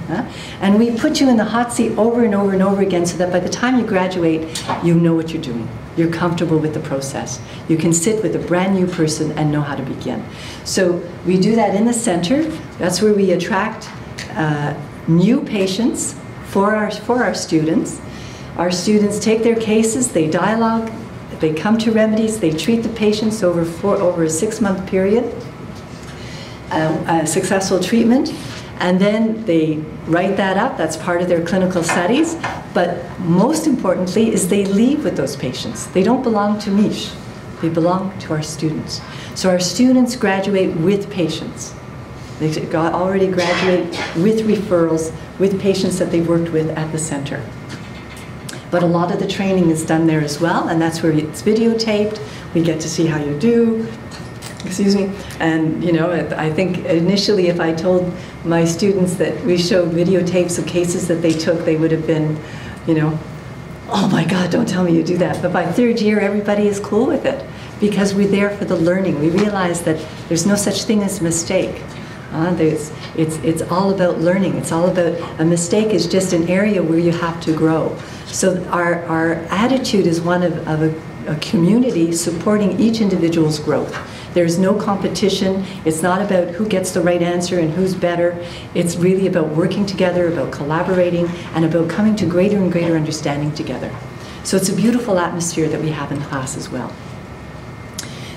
Huh? And we put you in the hot seat over and over and over again so that by the time you graduate, you know what you're doing. You're comfortable with the process. You can sit with a brand new person and know how to begin. So we do that in the center. That's where we attract new patients for our students. Our students take their cases, they dialogue, they come to remedies, they treat the patients over a 6-month period, a successful treatment. And then they write that up, that's part of their clinical studies, but most importantly is they leave with those patients. They don't belong to MICH, they belong to our students. So our students graduate with patients. They already graduate with referrals, with patients that they've worked with at the center. But a lot of the training is done there as well, and that's where it's videotaped. We get to see how you do. Excuse me, and you know, I think initially if I told my students that we showed videotapes of cases that they took, they would have been, you know, oh my God, don't tell me you do that. But by third year, everybody is cool with it because we're there for the learning. We realize that there's no such thing as mistake. It's all about learning. It's all about, a mistake is just an area where you have to grow. So our attitude is one of a community supporting each individual's growth. There's no competition. It's not about who gets the right answer and who's better. It's really about working together, about collaborating, and about coming to greater and greater understanding together. So it's a beautiful atmosphere that we have in class as well.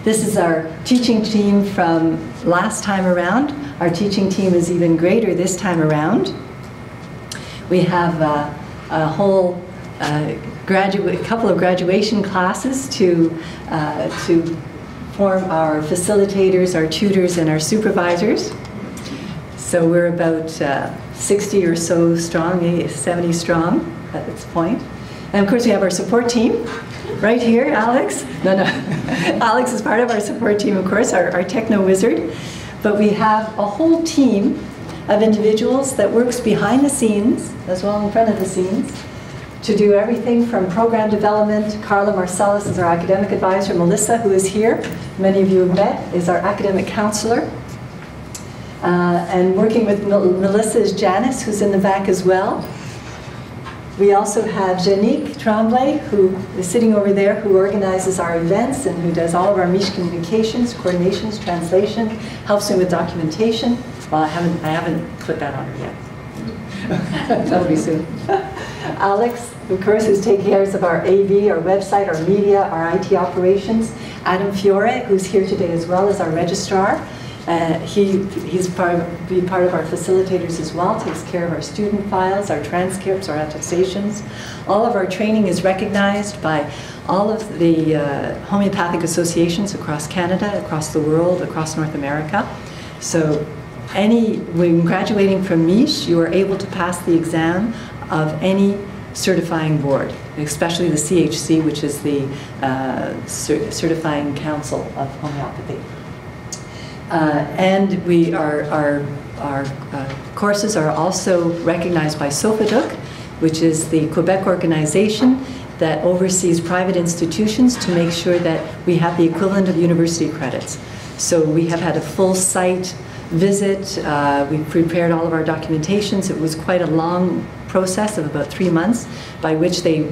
This is our teaching team from last time around. Our teaching team is even greater this time around. We have a whole couple of graduation classes to form our facilitators, our tutors, and our supervisors. So we're about 60 or so strong, 70 strong at this point. And of course we have our support team right here, Alex. No. Alex is part of our support team, of course, our techno wizard. But we have a whole team of individuals that works behind the scenes, as well in front of the scenes, to do everything from program development. Carla Marcellus is our academic advisor. Melissa, who is here, many of you have met, is our academic counselor. And working with Melissa is Janice, who's in the back as well. We also have Janique Tremblay, who is sitting over there, who organizes our events and who does all of our MICH communications, coordinations, translation, helps me with documentation. Well, I haven't put that on her yet. That'll be soon. Alex, of course, who's taking care of our AV, our website, our media, our IT operations. Adam Fiore, who's here today as well, is our registrar. He's be part of our facilitators as well, takes care of our student files, our transcripts, our attestations. All of our training is recognized by all of the homeopathic associations across Canada, across the world, across North America. So when graduating from MICH, you are able to pass the exam of any certifying board, especially the CHC, which is the Certifying Council of Homeopathy. And our courses are also recognized by SOFADUC, which is the Quebec organization that oversees private institutions to make sure that we have the equivalent of university credits. So we have had a full site visit. We prepared all of our documentations. It was quite a long process of about 3 months, by which they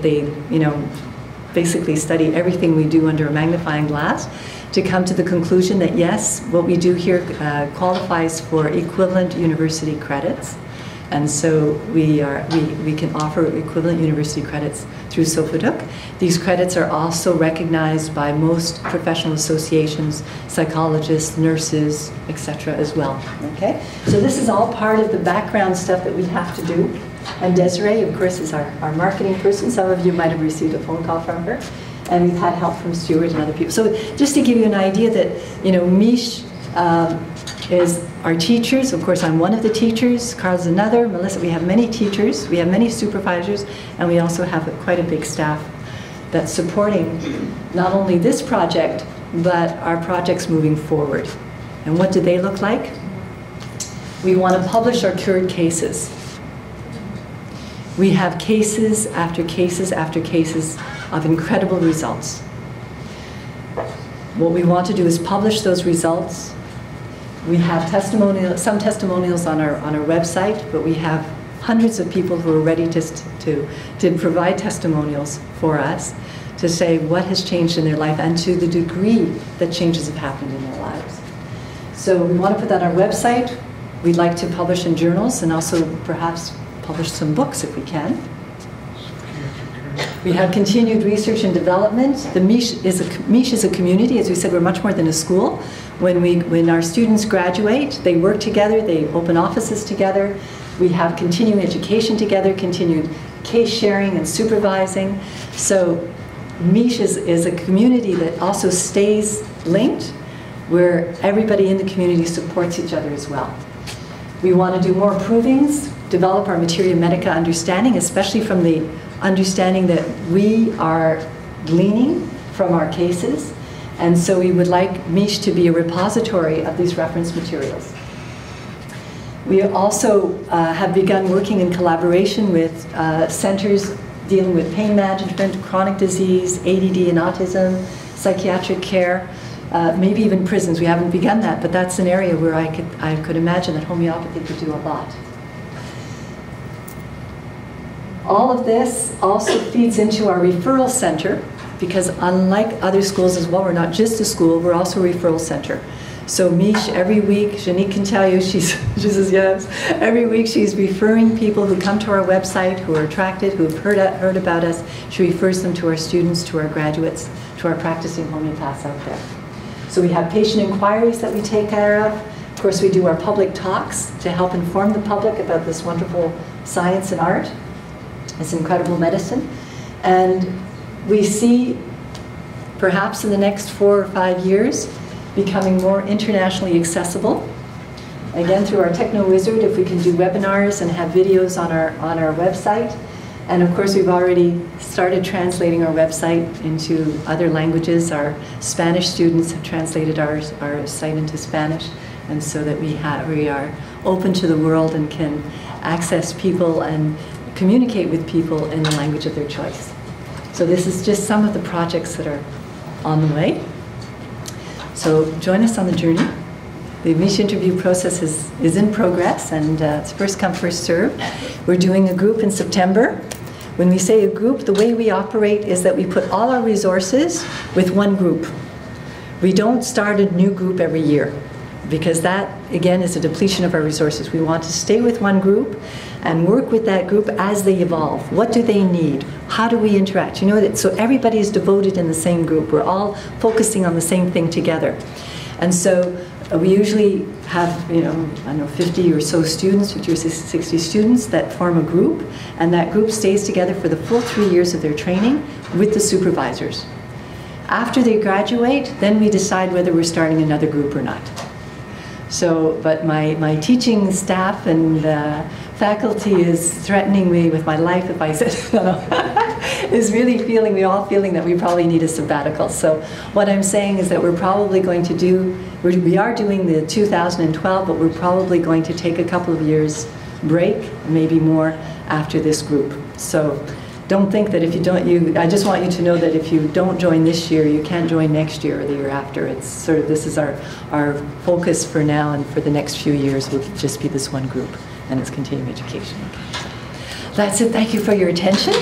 basically study everything we do under a magnifying glass to come to the conclusion that yes, what we do here qualifies for equivalent university credits. And so we can offer equivalent university credits through SOFADUC. These credits are also recognized by most professional associations, psychologists, nurses, etc. as well. Okay? So this is all part of the background stuff that we have to do. And Desiree, of course, is our marketing person. Some of you might have received a phone call from her. And we've had help from Stuart and other people. So just to give you an idea that, MICH is our teachers. Of course, I'm one of the teachers. Carl's another. Melissa, we have many teachers. We have many supervisors. And we also have quite a big staff that's supporting not only this project, but our projects moving forward. And what do they look like? We want to publish our cured cases. We have cases after cases after cases of incredible results. What we want to do is publish those results. We have some testimonials on our website, but we have hundreds of people who are ready to provide testimonials for us to say what has changed in their life and to the degree that changes have happened in their lives. So we want to put that on our website. We'd like to publish in journals and also perhaps publish some books if we can. We have continued research and development. The MICH is a community. As we said, we're much more than a school. When our students graduate, they work together, they open offices together. We have continuing education together, continued case sharing and supervising. So MICH is a community that also stays linked, where everybody in the community supports each other as well. We want to do more provings, develop our materia medica understanding, especially from the understanding that we are gleaning from our cases. And so we would like MICH to be a repository of these reference materials. We also have begun working in collaboration with centers dealing with pain management, chronic disease, ADD and autism, psychiatric care, maybe even prisons. We haven't begun that, but that's an area where I could imagine that homeopathy could do a lot. All of this also feeds into our referral center, because unlike other schools as well, we're not just a school, we're also a referral center. So MICH, every week, Janique can tell you, she says yes, every week she's referring people who come to our website, who are attracted, who have heard about us. She refers them to our students, to our graduates, to our practicing homeopaths out there. So we have patient inquiries that we take care of. Of course, we do our public talks to help inform the public about this wonderful science and art, this incredible medicine. And we see, perhaps in the next 4 or 5 years, becoming more internationally accessible. Again, through our Techno Wizard, if we can do webinars and have videos on our website. And of course, we've already started translating our website into other languages. Our Spanish students have translated our site into Spanish, and so that we are open to the world and can access people and communicate with people in the language of their choice. So this is just some of the projects that are on the way. So join us on the journey. The MICH interview process is in progress, and it's first come, first serve. We're doing a group in September. When we say a group, the way we operate is that we put all our resources with one group. We don't start a new group every year, because that, again, is a depletion of our resources. We want to stay with one group and work with that group as they evolve. What do they need? How do we interact? You know, that so everybody is devoted in the same group. We're all focusing on the same thing together. And so We usually have, I don't know, 50 or so students, 50 or 60 students that form a group, and that group stays together for the full 3 years of their training with the supervisors. After they graduate, then we decide whether we're starting another group or not. So, but my teaching staff and faculty is threatening me with my life if I said no. Is really we're all feeling that we probably need a sabbatical. So what I'm saying is that we're probably going to we are doing the 2012, but we're probably going to take a couple of years break, maybe more, after this group. So don't think that if you don't, I just want you to know that if you don't join this year, you can't join next year or the year after. It's sort of, this is our focus for now, and for the next few years will just be this one group, and it's continuing education. Okay. That's it. Thank you for your attention.